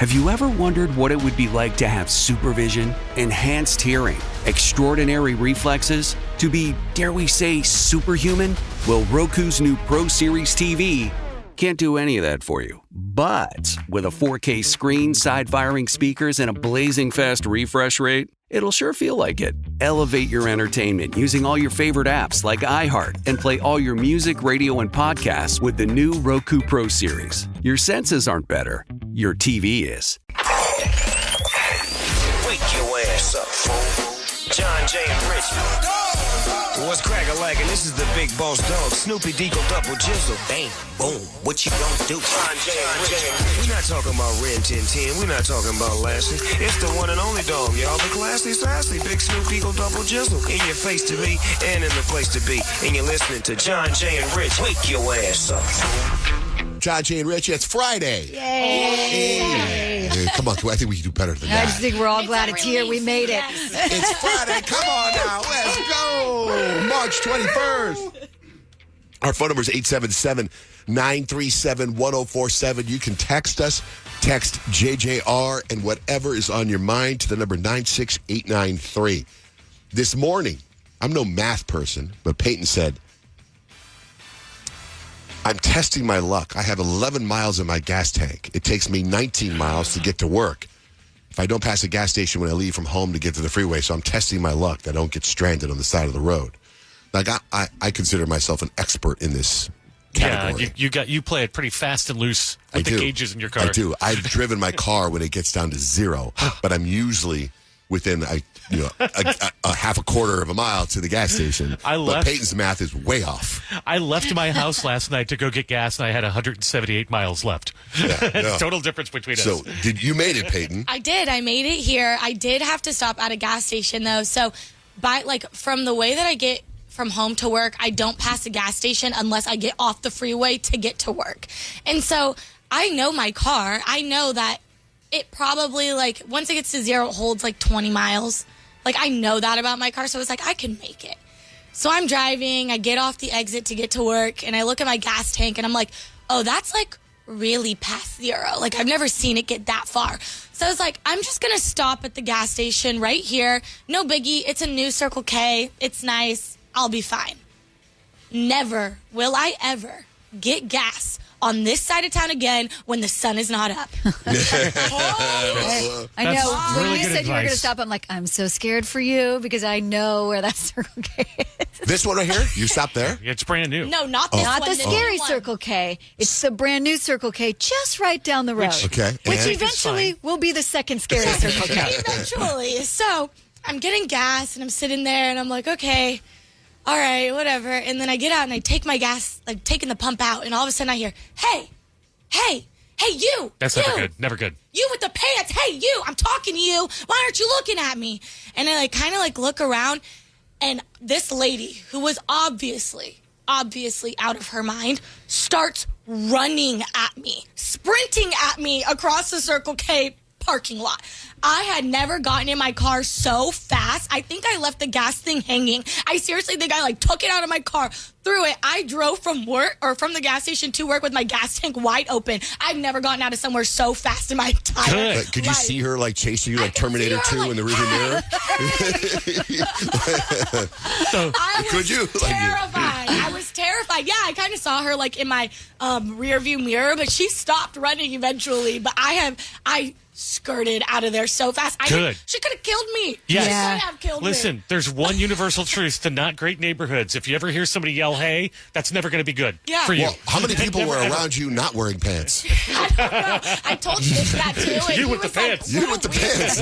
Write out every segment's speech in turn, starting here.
Have you ever wondered what it would be like to have supervision, enhanced hearing, extraordinary reflexes, to be, dare we say, superhuman? Well, Roku's new Pro Series TV can't do any of that for you. But with a 4K screen, side-firing speakers, and a blazing fast refresh rate, it'll sure feel like it. Elevate your entertainment using all your favorite apps like iHeart and play all your music, radio, and podcasts with the new Roku Pro Series. Your senses aren't better. Your TV is. Wake your ass up, fool. John Jay and Rich. What's crack-a-lackin'? This is the big boss dog, Snoopy Deagle Double Jizzle. Bang, boom, what you gonna do? John Jay and Rich. We're not talking about Ren 1010. We're not talking about Lassie. It's the one and only dog, y'all. The classy, sassy, big Snoop Deagle Double Jizzle. In your face to be and in the place to be. And you're listening to John Jay and Rich. Wake your ass up, fool. John Jay and Rich, it's Friday. Yay. Hey, come on, I think we can do better than that. I just think we're all glad it's here. We made it. It's Friday. Come on now. Let's go. March 21st. Our phone number is 877-937-1047. You can text us. Text JJR and whatever is on your mind to the number 96893. This morning, I'm no math person, but Payton said, I'm testing my luck. I have 11 miles in my gas tank. It takes me 19 miles to get to work. If I don't pass a gas station when I leave from home to get to the freeway, so I'm testing my luck that I don't get stranded on the side of the road. Like I consider myself an expert in this category. Yeah, you play it pretty fast and loose with the gauges in your car. I do. I've driven my car when it gets down to zero, but I'm usually within a half a quarter of a mile to the gas station. But Peyton's math is way off. I left my house last night to go get gas, and I had 178 miles left. Yeah. Total difference between us. So you made it, Payton? I did. I made it here. I did have to stop at a gas station, though. So from the way that I get from home to work, I don't pass a gas station unless I get off the freeway to get to work. And so I know my car. I know that it probably, once it gets to zero, it holds 20 miles. I know that about my car, so it's I can make it. So I'm driving, I get off the exit to get to work, and I look at my gas tank, and I'm like, oh, that's, really past zero. I've never seen it get that far. So I was I'm just going to stop at the gas station right here. No biggie. It's a new Circle K. It's nice. I'll be fine. Never will I ever get gas on this side of town again when the sun is not up. I know. When really you said advice. you were going to stop, I'm I'm so scared for you because I know where that Circle K is. This one right here? You stopped there? It's brand new. No, not this one. Not the this scary one. Circle K. It's the brand new Circle K just right down the road. Okay. Which And? eventually will be the second scary Circle K. Eventually. So I'm getting gas, and I'm sitting there, and I'm okay, all right, whatever. And then I get out, and I take my gas, taking the pump out, and all of a sudden I hear, hey, you. That's you. never good. Never good. You with the pants. Hey, you. I'm talking to you. Why aren't you looking at me? And I kind of look around, and this lady, who was obviously out of her mind, starts running at me, sprinting at me across the Circle K parking lot. I had never gotten in my car so fast. I think I left the gas thing hanging. I seriously think I took it out of my car, threw it. I drove from work or from the gas station to work with my gas tank wide open. I've never gotten out of somewhere so fast in my entire life. Could you see her chasing you like Terminator 2 in the rearview mirror? I was terrified. I was terrified. Yeah, I kind of saw her in my rearview mirror, but she stopped running eventually. But I skirted out of there so fast. Good. She could have killed me. Yes. She could have killed me. Listen, there's one universal truth to not great neighborhoods. If you ever hear somebody yell, hey, that's never going to be good for you. Well, how many people were around you not wearing pants? I don't know. I told Nick that too. And You he with the was pants. You with the pants.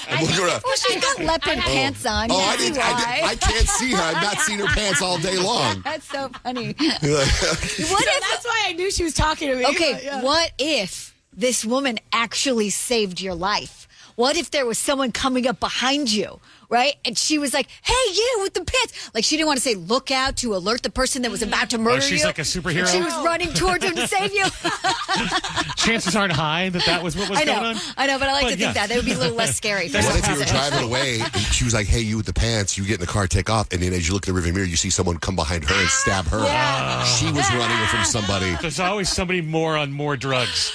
I'm looking around. Well, she's got leopard pants on. Oh, That's why. I can't see her. I've not seen her pants all day long. That's so funny. That's why I knew she was talking to me. Okay, but, yeah. what if this woman actually saved your life? What if there was someone coming up behind you right? And she was like, hey, you with the pants. Like, she didn't want to say, look out to alert the person that was about to murder you. She's like a superhero? She was running towards him to save you. Chances aren't high that was what was going on. I know, but I like to think that. That would be a little less scary. For What if some you were person. driving away and she was like, hey, you with the pants, you get in the car, take off, and then as you look in the rearview mirror, you see someone come behind her and stab her. Yeah. She was running from somebody. There's always somebody more on more drugs.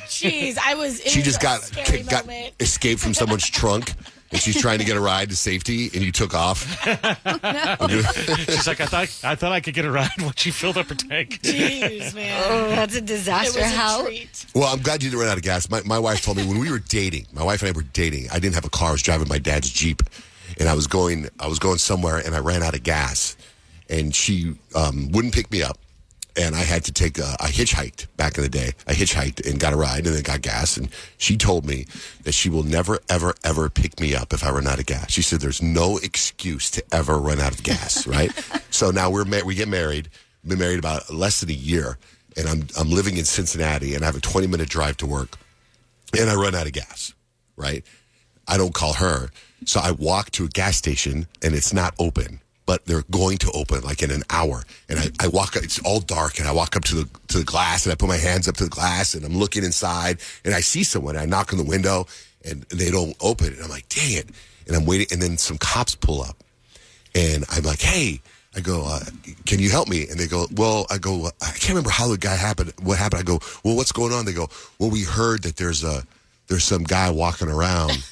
Jeez, I was. She just got moment. escaped from someone's trunk, and she's trying to get a ride to safety, and you took off. She's like, I thought I could get a ride when she filled up her tank. Jeez, man. Oh, that's a It disaster. was How? a treat. Well, I'm glad you didn't run out of gas. My wife told me when we were dating, my wife and I were dating, I didn't have a car. I was driving my dad's Jeep, and I was going somewhere, and I ran out of gas, and she wouldn't pick me up. And I had to take I hitchhiked back in the day. I hitchhiked and got a ride and then got gas. And she told me that she will never, ever, ever pick me up if I run out of gas. She said there's no excuse to ever run out of gas, right? So now we get married. Been married about less than a year. And I'm living in Cincinnati and I have a 20-minute drive to work. And I run out of gas, right? I don't call her. So I walk to a gas station and it's not open. But they're going to open like in an hour. And I walk, it's all dark, and I walk up to the glass, and I put my hands up to the glass, and I'm looking inside, and I see someone, and I knock on the window, and they don't open. And I'm like, dang it. And I'm waiting, and then some cops pull up. And I'm like, hey. I go, can you help me? And they go, well, I can't remember how what happened. I go, well, what's going on? They go, well, we heard that there's some guy walking around,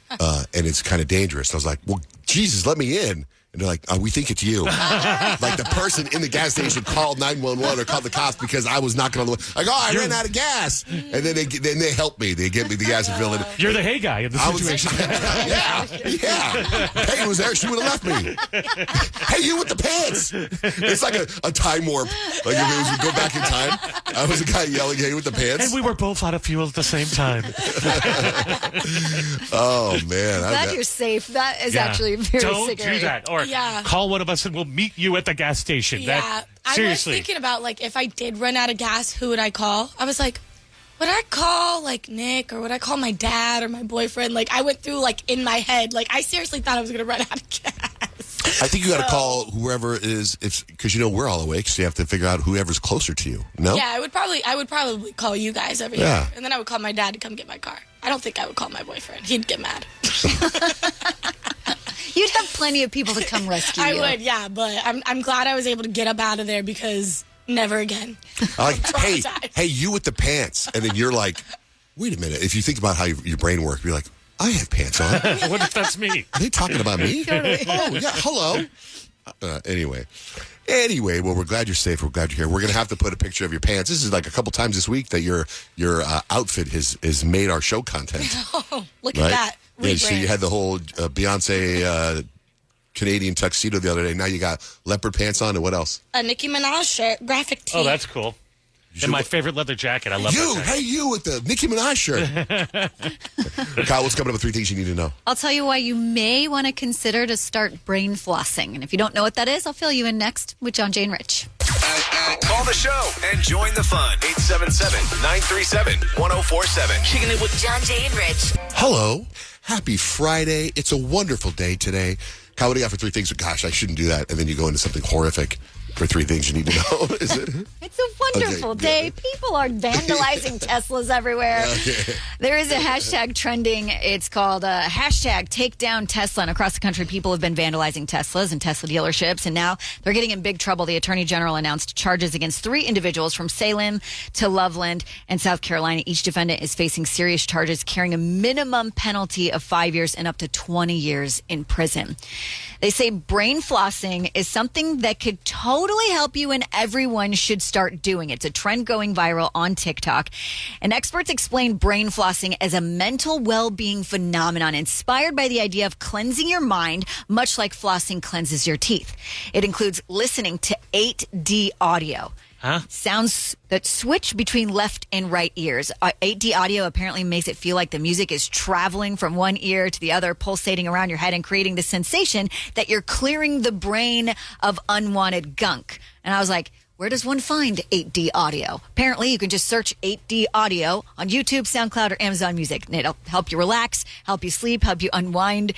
and it's kind of dangerous. I was like, well, Jesus, let me in. And they're like, we think it's you. Like the person in the gas station called 911 or called the cops because I was knocking on the window. Like, I ran out of gas. And then they help me. They get me the gas and fill it. You're the hey guy in the situation. Yeah. Payton was there. She would have left me. Hey, you with the pants. It's like a time warp. Like if it was go back in time, I was a guy yelling, hey, with the pants. And we were both out of fuel at the same time. Oh, man. Glad you're safe. That is actually very Don't scary. do that. Or Yeah. call one of us and we'll meet you at the gas station. Yeah, Seriously. I was thinking about, like, if I did run out of gas, who would I call? I was like, would I call, like, Nick, or would I call my dad or my boyfriend? Like, I went through, like, in my head, like, I seriously thought I was going to run out of gas. I think you got to call whoever it is, because we're all awake, so you have to figure out whoever's closer to you. No? Yeah, I would probably call you guys every year. And then I would call my dad to come get my car. I don't think I would call my boyfriend. He'd get mad. You'd have plenty of people to come rescue you. I would, yeah, but I'm glad I was able to get up out of there because never again. Like, hey, you with the pants. And then you're like, wait a minute. If you think about how your brain works, you're like, I have pants on. What if that's me? Are they talking about me? Oh, yeah, hello. Anyway, well, we're glad you're safe. We're glad you're here. We're going to have to put a picture of your pants. This is like a couple times this week that your outfit has made our show content. Oh, look right? at that. Yeah, so you had the whole Beyonce Canadian tuxedo the other day. Now you got leopard pants on, and what else? A Nicki Minaj shirt, graphic tee. Oh, that's cool. And my favorite leather jacket. I love that. Hey, you with the Nicki Minaj shirt. Kyle, what's coming up with 3 things you need to know? I'll tell you why you may want to consider to start brain flossing. And if you don't know what that is, I'll fill you in next with John, Jay, and Rich. Call the show and join the fun. 877-937-1047. Kicking it with John, Jay, and Rich. Hello. Happy Friday. It's a wonderful day today. Kyle, what do you got for 3 things? Gosh, I shouldn't do that. And then you go into something horrific for 3 things you need to know. Is it? It's a wonderful day. People are vandalizing Teslas everywhere. Okay. There is a hashtag trending. It's called hashtag take down Tesla. And across the country, people have been vandalizing Teslas and Tesla dealerships. And now they're getting in big trouble. The Attorney General announced charges against 3 individuals from Salem to Loveland and South Carolina. Each defendant is facing serious charges, carrying a minimum penalty of 5 years and up to 20 years in prison. They say brain flossing is something that could totally help you, and everyone should start doing it. It's a trend going viral on TikTok. And experts explain brain flossing as a mental well-being phenomenon inspired by the idea of cleansing your mind, much like flossing cleanses your teeth. It includes listening to 8D audio. Sounds that switch between left and right ears. 8D audio apparently makes it feel like the music is traveling from one ear to the other, pulsating around your head and creating the sensation that you're clearing the brain of unwanted gunk. And I was like, where does one find 8D audio? Apparently, you can just search 8D audio on YouTube, SoundCloud, or Amazon Music. And it'll help you relax, help you sleep, help you unwind.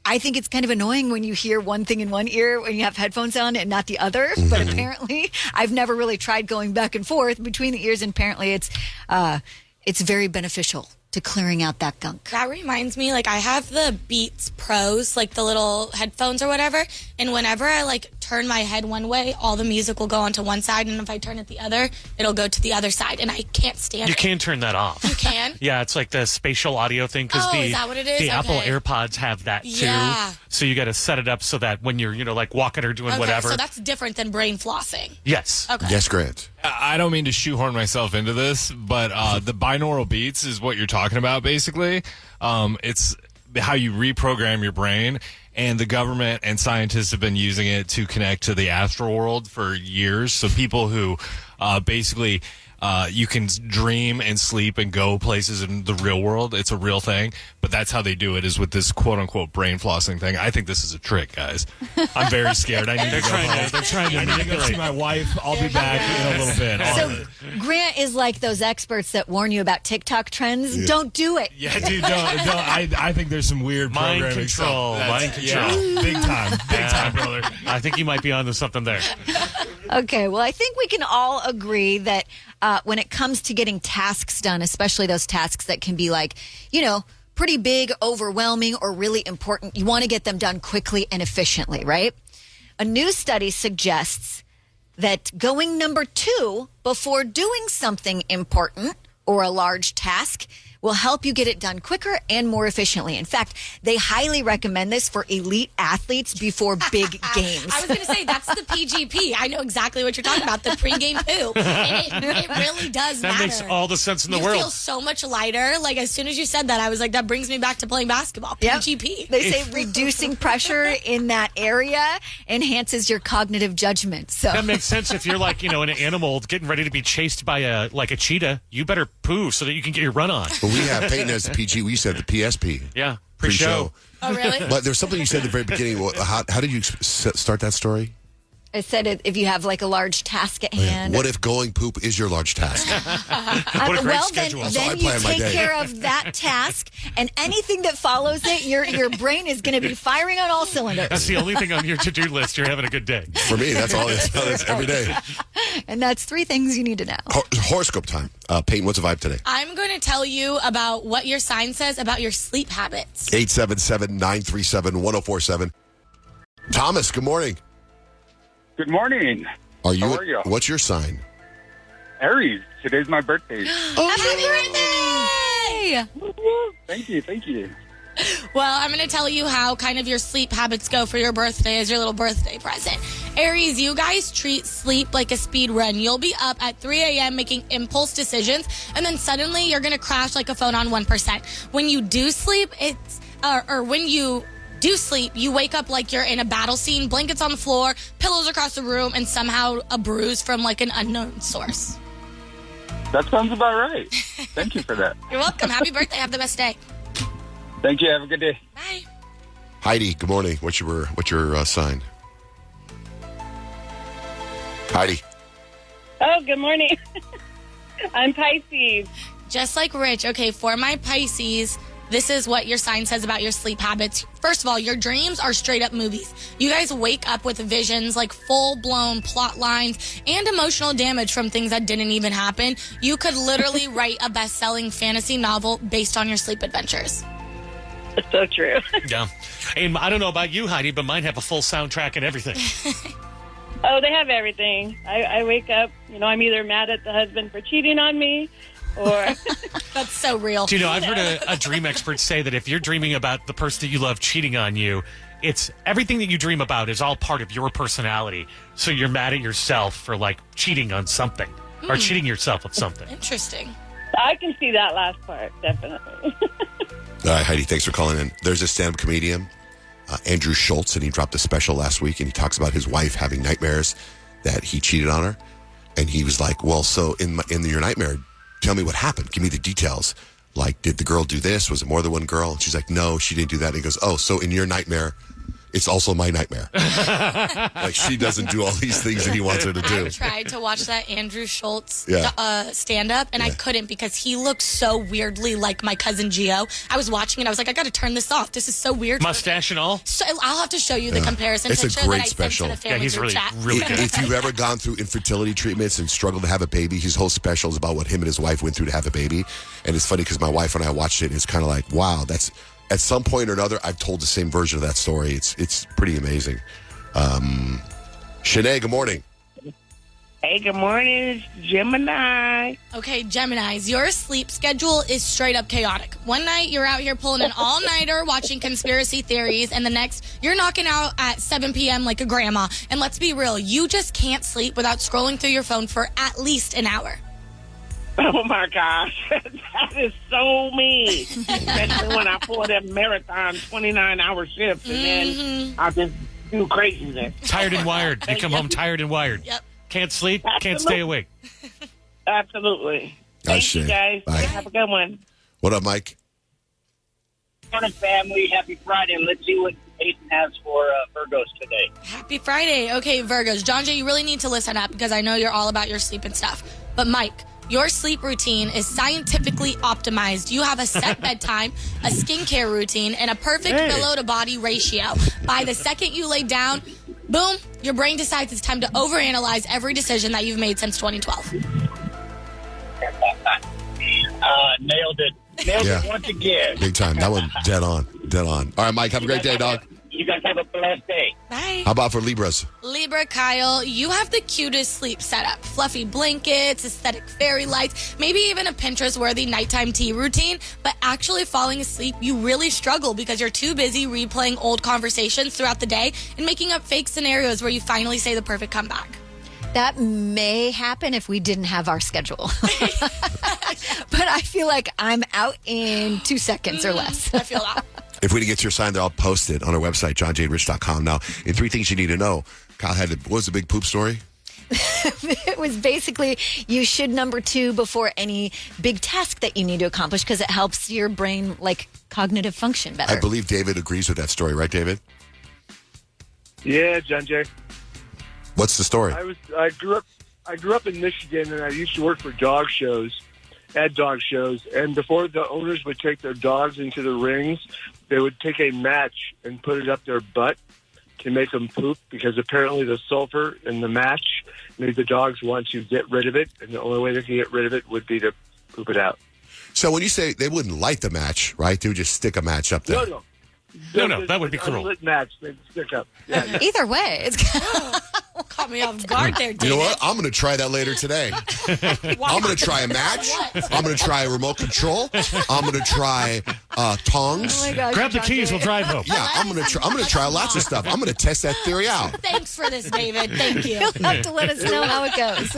I think it's kind of annoying when you hear one thing in one ear when you have headphones on and not the other. But apparently, I've never really tried going back and forth between the ears, and apparently it's very beneficial to clearing out that gunk. That reminds me, like, I have the Beats Pros, like the little headphones or whatever, and whenever I, like, turn my head one way, all the music will go onto one side, and if I turn it the other, it'll go to the other side, and I can't stand it. You can turn that off. You can? Yeah, it's like the spatial audio thing, because is that what it is? the Apple Okay. AirPods have that too. Yeah. So you got to set it up so that when you're, like walking or doing whatever. So that's different than brain flossing. Yes. Okay. Yes, Grant. I don't mean to shoehorn myself into this, but the binaural beats is what you're talking about, basically. It's how you reprogram your brain, and the government and scientists have been using it to connect to the astral world for years. So people who basically you can dream and sleep and go places in the real world. It's a real thing, but that's how they do it, is with this quote-unquote brain flossing thing. I think this is a trick, guys. I'm very scared. I need to go home. They're trying to I need to go manipulate. see my wife. I'll be back in a little bit. So Grant is like those experts that warn you about TikTok trends. Yeah. Don't do it. Yeah, dude, don't. I think there's some weird Mind programming control, stuff. mind control. Yeah, big time, brother. I think you might be onto something there. Okay, well, I think we can all agree that when it comes to getting tasks done, especially those tasks that can be like, pretty big, overwhelming, or really important, you want to get them done quickly and efficiently, right? A new study suggests that going number 2 before doing something important or a large task will help you get it done quicker and more efficiently. In fact, they highly recommend this for elite athletes before big games. I was going to say, that's the PGP. I know exactly what you're talking about, the pregame poo. And it really does That matter. makes all the sense in the you world. feel so much lighter. Like, as soon as you said that, I was like, that brings me back to playing basketball. Yep. PGP. They say reducing pressure in that area enhances your cognitive judgment. So That makes sense. If you're like, an animal getting ready to be chased by a cheetah, you better poo so that you can get your run on. But we have Payton as the PG. We said the PSP. Yeah, Pre-show. Oh, really? But there's something you said at the very beginning. How did you start that story? I said if you have like a large task at hand. What if going poop is your large task? What a great well, schedule. then, That's how I then you plan my take day. care of that task, and anything that follows it, your brain is going to be firing on all cylinders. That's the only thing on your to-do list. You're having a good day. For me, that's all. That's every day. And that's 3 things you need to know. Horoscope time. Payton, what's the vibe today? I'm going to tell you about what your sign says about your sleep habits. 877-937-1047. Thomas, good morning. Good morning. How are you? What's your sign? Aries. Today's my birthday. Happy birthday! Thank you. Thank you. Well, I'm going to tell you how kind of your sleep habits go for your birthday as your little birthday present. Aries, you guys treat sleep like a speed run. You'll be up at 3 a.m. making impulse decisions, and then suddenly you're going to crash like a phone on 1%. When you do sleep, when you do sleep, you wake up like you're in a battle scene, blankets on the floor, pillows across the room, and somehow a bruise from like an unknown source. That sounds about right. Thank you for that. You're welcome. Happy birthday. Have the best day. Thank you. Have a good day. Bye. Heidi, good morning. What's your sign? Heidi. Oh, good morning. I'm Pisces. Just like Rich. Okay, for my Pisces, this is what your sign says about your sleep habits. First of all, your dreams are straight up movies. You guys wake up with visions, like full-blown plot lines and emotional damage from things that didn't even happen. You could literally write a best-selling fantasy novel based on your sleep adventures. It's so true. Yeah. And I don't know about you, Heidi, but mine have a full soundtrack and everything. Oh, they have everything. I wake up, I'm either mad at the husband for cheating on me or... That's so real. Do you know, I've heard a dream expert say that if you're dreaming about the person that you love cheating on you, it's everything that you dream about is all part of your personality. So you're mad at yourself for like cheating on something or cheating yourself of something. Interesting. I can see that last part, definitely. All right, Heidi, thanks for calling in. There's a stand-up comedian, Andrew Schultz, and he dropped a special last week, and he talks about his wife having nightmares that he cheated on her. And he was like, well, so in your nightmare, tell me what happened. Give me the details. Like, did the girl do this? Was it more than one girl? And she's like, no, she didn't do that. And he goes, oh, so in your nightmare, it's also my nightmare. Like, she doesn't do all these things that he wants her to do. I tried to watch that Andrew Schultz Yeah. stand-up, and I couldn't because he looked so weirdly like my cousin Gio. I was watching it. I was like, I got to turn this off. This is so weird. Mustache and all. So I'll have to show you the comparison It's a picture great that I special. sent to the family Yeah, he's group really, chat. really good. If you've ever gone through infertility treatments and struggled to have a baby, his whole special is about what him and his wife went through to have a baby. And it's funny because my wife and I watched it, and it's kind of like, wow, that's at some point or another, I've told the same version of that story. It's pretty amazing. Shanae, good morning. Hey, good morning, it's Gemini. Okay, Geminis, your sleep schedule is straight up chaotic. One night, you're out here pulling an all-nighter watching conspiracy theories, and the next, you're knocking out at 7 p.m. like a grandma. And let's be real, you just can't sleep without scrolling through your phone for at least an hour. Oh, my gosh. That is so me. Especially when I pull that marathon 29-hour shift, and then I just do craziness. Tired and wired. You come home tired and wired. Yep. Can't sleep, can't stay awake. Absolutely. Thank you, guys. Bye. Have a good one. What up, Mike? Morning, family. Happy Friday. And let's see what Payton has for Virgos today. Happy Friday. Okay, Virgos. John Jay, you really need to listen up because I know you're all about your sleep and stuff. But Mike, your sleep routine is scientifically optimized. You have a set bedtime, a skincare routine, and a perfect pillow-to-body ratio. By the second you lay down, boom, your brain decides it's time to overanalyze every decision that you've made since 2012. Nailed it. Nailed it once again. Big time. That one, dead on. Dead on. All right, Mike, have a great day, dog. You guys have a blessed day. Bye. How about for Libras? Libra, Kyle, you have the cutest sleep setup. Fluffy blankets, aesthetic fairy lights, maybe even a Pinterest-worthy nighttime tea routine. But actually falling asleep, you really struggle because you're too busy replaying old conversations throughout the day and making up fake scenarios where you finally say the perfect comeback. That may happen if we didn't have our schedule. But I feel like I'm out in 2 seconds or less. I feel that. If we didn't get your sign there, I'll post it on our website, johnjayrich.com. Now, in 3 things you need to know, Kyle had, what was the big poop story? It was basically you should number 2 before any big task that you need to accomplish because it helps your brain, like, cognitive function better. I believe David agrees with that story, right, David? Yeah, John Jay. What's the story? I grew up in Michigan, and I used to work for dog shows, at dog shows. And before the owners would take their dogs into the rings, they would take a match and put it up their butt to make them poop because apparently the sulfur in the match made the dogs want to get rid of it, and the only way they could get rid of it would be to poop it out. So when you say they wouldn't light the match, right? They would just stick a match up there. No, that would be cruel. Unlit match, they'd stick up. Yeah. Either way, it's caught me off guard there, David. You know what? I'm going to try that later today. I'm going to try a match. I'm going to try a remote control. I'm going to try tongs. Oh my gosh, Grab the keys, we'll drive home. Yeah, I'm going to try lots of stuff. I'm going to test that theory out. Thanks for this, David. Thank you. You'll have to let us know how it goes.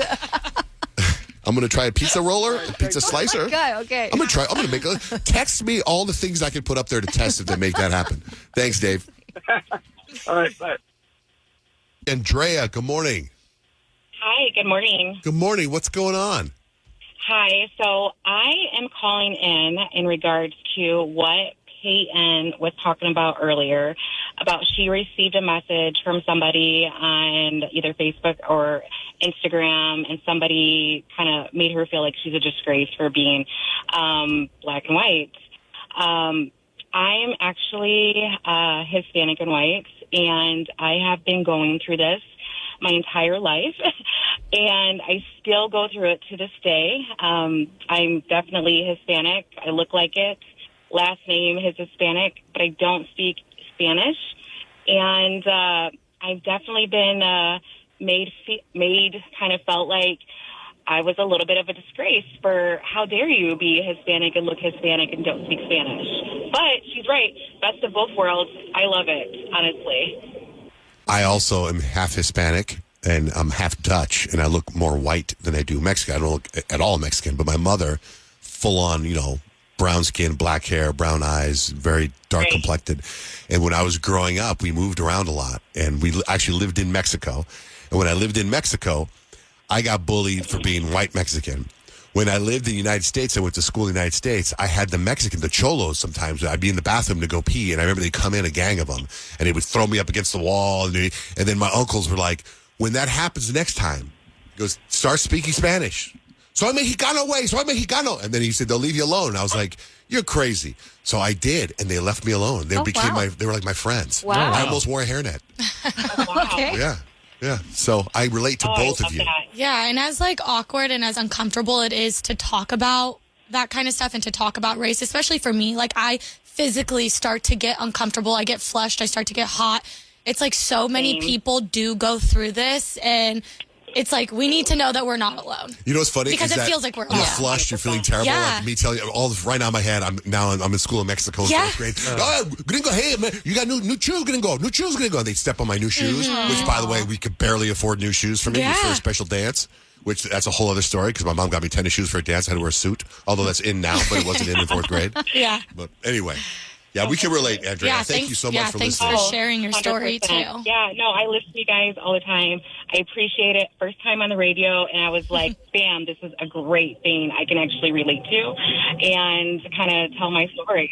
I'm going to try a pizza roller, a pizza slicer. Okay. I'm going to make text me all the things I can put up there to test if they make that happen. Thanks, Dave. All right, bye. Andrea, good morning. Hi, good morning. Good morning. What's going on? Hi, so I am calling in regards to what Payton was talking about earlier, about she received a message from somebody on either Facebook or Instagram, and somebody kind of made her feel like she's a disgrace for being black and white. I'm actually Hispanic and white, and I have been going through this my entire life, and I still go through it to this day. I'm definitely Hispanic. I look like it. Last name is Hispanic, but I don't speak Spanish. And I've definitely been made kind of felt like I was a little bit of a disgrace for how dare you be Hispanic and look Hispanic and don't speak Spanish. But she's right. Best of both worlds. I love it, honestly. I also am half Hispanic, and I'm half Dutch, and I look more white than I do Mexican. I don't look at all Mexican, but my mother, full on, brown skin, black hair, brown eyes, very dark complected. And when I was growing up, we moved around a lot, and we actually lived in Mexico. And when I lived in Mexico, I got bullied for being white Mexican. When I lived in the United States, I went to school in the United States, I had the Cholos sometimes. I'd be in the bathroom to go pee, and I remember they'd come in, a gang of them, and they would throw me up against the wall. And then my uncles were like, when that happens next time, he goes, start speaking Spanish. Soy Mexicano, güey, soy Mexicano. And then he said, they'll leave you alone. I was like, you're crazy. So I did, and they left me alone. They they were like my friends. Wow. I almost wore a hairnet. Okay. Yeah. So I relate to both of you. Yeah, and as like awkward and as uncomfortable it is to talk about that kind of stuff and to talk about race, especially for me, like I physically start to get uncomfortable. I get flushed. I start to get hot. It's like so many people do go through this, and it's like we need to know that we're not alone. You know what's funny? Because is it that feels like we're you're flushed, you're feeling terrible. Yeah. Like me telling you all this right now in my head. I'm in school in Mexico in 4th grade. Oh, gringo, hey man, you got new shoes, gringo. New shoes, gringo. And they step on my new shoes, which by the way, we could barely afford new shoes for me for a special dance. Which that's a whole other story because my mom got me tennis shoes for a dance. I had to wear a suit, although that's in now, but it wasn't in 4th grade. Yeah. But anyway. Yeah, we can relate, Andrea. Yeah, thank you so much for thanks listening. for sharing your story, 100%. too. Yeah, no, I listen to you guys all the time. I appreciate it. First time on the radio, and I was like, bam, this is a great thing I can actually relate to and kind of tell my story.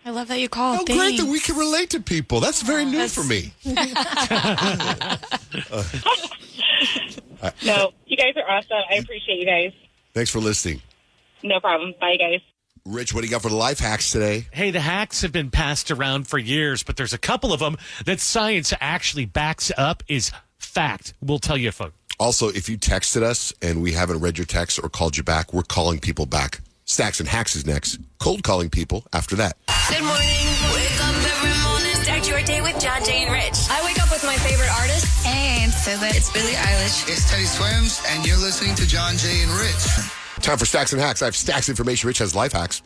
I love that you called. Oh, great that we can relate to people. That's very new for me. No, you guys are awesome. I appreciate you guys. Thanks for listening. No problem. Bye, guys. Rich, what do you got for the life hacks today? Hey, the hacks have been passed around for years, but there's a couple of them that science actually backs up is fact. We'll tell you, folks. Also, if you texted us and we haven't read your text or called you back, we're calling people back. Stacks and Hacks is next. Cold calling people after that. Good morning. Wake up every morning. Start your day with John, Jay, and Rich. I wake up with my favorite artist. And so that it's Billie Eilish. It's Teddy Swims, and you're listening to John, Jay, and Rich. Time for Stacks and Hacks. I have Stacks information. Rich has life hacks.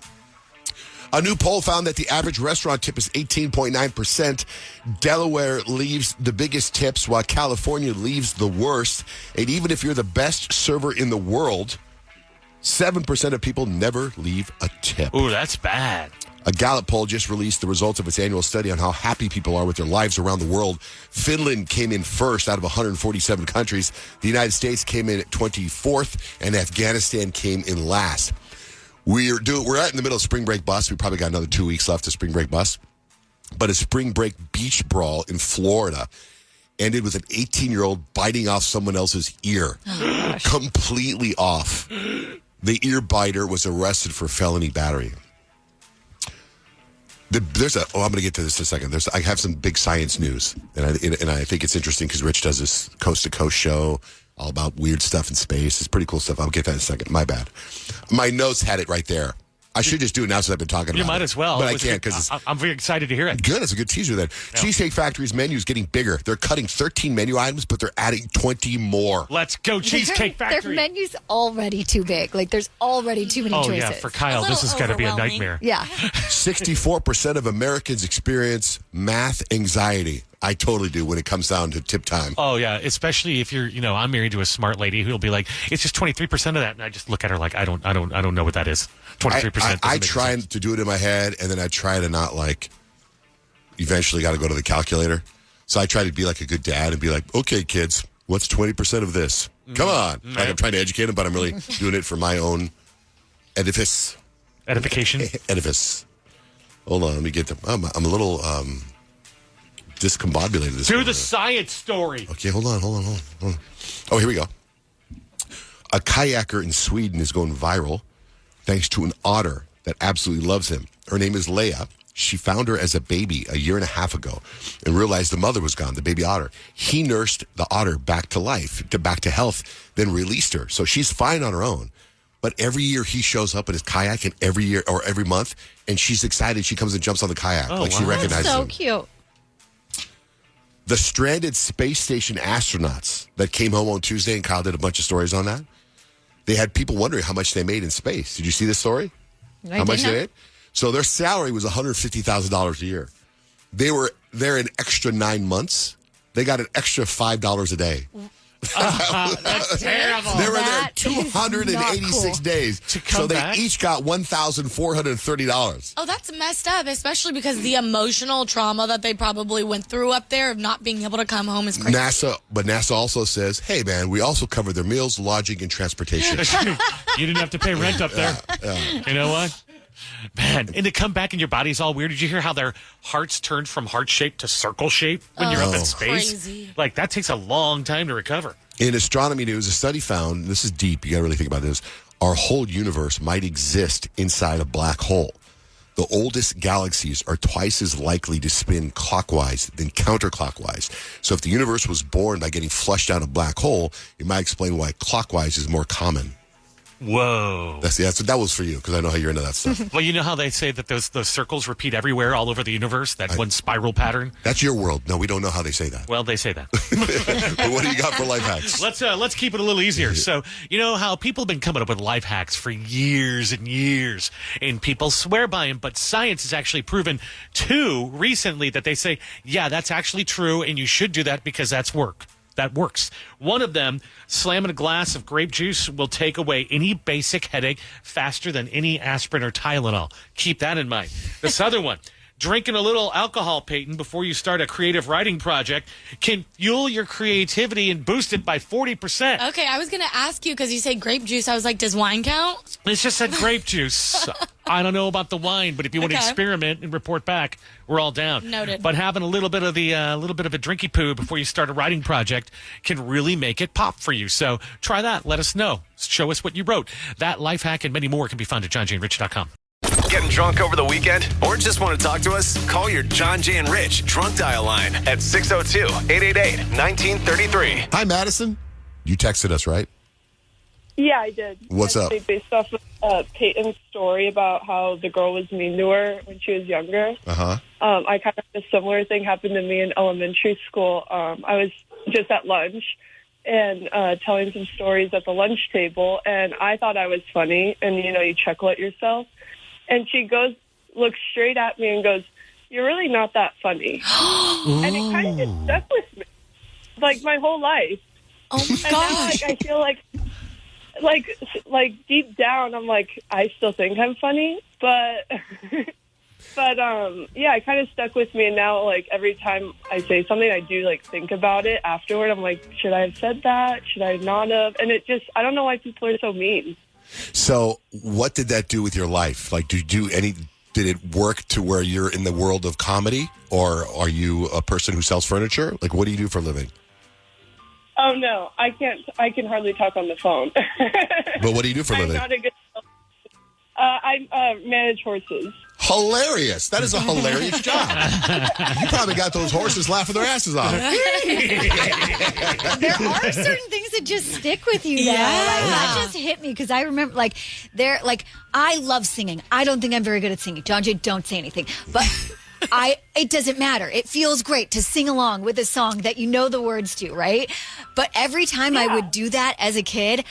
A new poll found that the average restaurant tip is 18.9%. Delaware leaves the biggest tips while California leaves the worst. And even if you're the best server in the world, 7% of people never leave a tip. Ooh, that's bad. A Gallup poll just released the results of its annual study on how happy people are with their lives around the world. Finland came in first out of 147 countries. The United States came in at 24th, and Afghanistan came in last. We're right in the middle of spring break bus. We probably got another 2 weeks left of spring break bus. But a spring break beach brawl in Florida ended with an 18-year-old biting off someone else's ear. Oh, completely off. The ear biter was arrested for felony battery. I'm going to get to this in a second. I have some big science news, and I think it's interesting because Rich does this coast-to-coast show all about weird stuff in space. It's pretty cool stuff. I'll get that in a second. My bad. My notes had it right there. I should just do it now since I've been talking about it. You might as well. But I can't because I'm very excited to hear it. Good. It's a good teaser then. Yeah. Cheesecake Factory's menu is getting bigger. They're cutting 13 menu items, but they're adding 20 more. Let's go, Cheesecake Factory. Their menu's already too big. Like, there's already too many choices. Oh, yeah. For Kyle, this is going to be a nightmare. Yeah. 64% of Americans experience math anxiety. I totally do when it comes down to tip time. Oh, yeah. Especially if you're, I'm married to a smart lady who'll be like, it's just 23% of that. And I just look at her like, I don't know what that is. 23%. I try to do it in my head, and then I try to not eventually got to go to the calculator. So I try to be like a good dad and be like, okay, kids, what's 20% of this? Come on. Mm-hmm. Like I'm trying to educate them, but I'm really doing it for my own edifice. Edification? Edifice. Hold on, let me get them. I'm a little discombobulated this Do morning. the science story. Okay, hold on. Oh, here we go. A kayaker in Sweden is going viral thanks to an otter that absolutely loves him. Her name is Leia. She found her as a baby a year and a half ago and realized the mother was gone, the baby otter. He nursed the otter back to life, back to health, then released her. So she's fine on her own. But every year he shows up in his kayak, and every year or every month, and she's excited. She comes and jumps on the kayak. She recognizes so him. Cute. The stranded space station astronauts that came home on Tuesday, and Kyle did a bunch of stories on that. They had people wondering how much they made in space. Did you see this story? How much they made? So their salary was $150,000 a year. They were there an extra 9 months. They got an extra $5 a day. That's terrible. They were there That is 286 not cool. days. To come So they back? each got $1,430. Oh, that's messed up, especially because the emotional trauma that they probably went through up there of not being able to come home is crazy. NASA also says, hey, man, we also cover their meals, lodging, and transportation. You didn't have to pay rent up there. You know what? Man, and to come back and your body's all weird. Did you hear how their hearts turned from heart shape to circle shape when you're up in space? Crazy. Like, that takes a long time to recover. In astronomy news, a study found, this is deep, you got to really think about this, our whole universe might exist inside a black hole. The oldest galaxies are twice as likely to spin clockwise than counterclockwise. So if the universe was born by getting flushed down a black hole, it might explain why clockwise is more common. Whoa. That was for you, because I know how you're into that stuff. Well, you know how they say that those circles repeat everywhere all over the universe, that one spiral pattern? That's your world. No, we don't know how they say that. Well, they say that. But what do you got for life hacks? Let's keep it a little easier. So, you know how people have been coming up with life hacks for years and years, and people swear by them, but science has actually proven two recently that they say, yeah, that's actually true, and you should do that because that works. One of them, slamming a glass of grape juice will take away any basic headache faster than any aspirin or Tylenol. Keep that in mind. This other one, drinking a little alcohol, Payton, before you start a creative writing project can fuel your creativity and boost it by 40%. Okay, I was going to ask you because you said grape juice. I was like, does wine count? It's just said grape juice. I don't know about the wine, but if you want to Okay. experiment and report back, we're all down. Noted. But having a little bit of a drinky poo before you start a writing project can really make it pop for you. So try that. Let us know. Show us what you wrote. That life hack and many more can be found at johnjaneRich.com. Getting drunk over the weekend or just want to talk to us? Call your John, Jay, and Rich drunk dial line at 602-888-1933. Hi, Madison. You texted us, right? Yeah, I did. What's up? Based off of Payton's story about how the girl was mean to her when she was younger. Uh-huh. I kind of had a similar thing happen to me in elementary school. I was just at lunch and telling some stories at the lunch table, and I thought I was funny, and, you chuckle at yourself. And she looks straight at me and goes, "You're really not that funny." And it kind of just stuck with me, like, my whole life. Oh, my gosh. Now, I feel like deep down, I'm like, I still think I'm funny, but yeah, it kind of stuck with me. And now, like, every time I say something, I do, like, think about it afterward. I'm like, should I have said that? Should I not have? And it just, I don't know why people are so mean. So what did that do with your life? Like, did it work to where you're in the world of comedy, or are you a person who sells furniture? Like, what do you do for a living? Oh, no, I can't. I can hardly talk on the phone. But what do you do for a I'm living? not a good. I manage horses. Hilarious. That is a hilarious job. You probably got those horses laughing their asses off. There are certain things that just stick with you. Yeah. Like, that just hit me because I remember, I love singing. I don't think I'm very good at singing. John Jay, don't say anything. But it doesn't matter. It feels great to sing along with a song that you know the words to, right? But every time I would do that as a kid,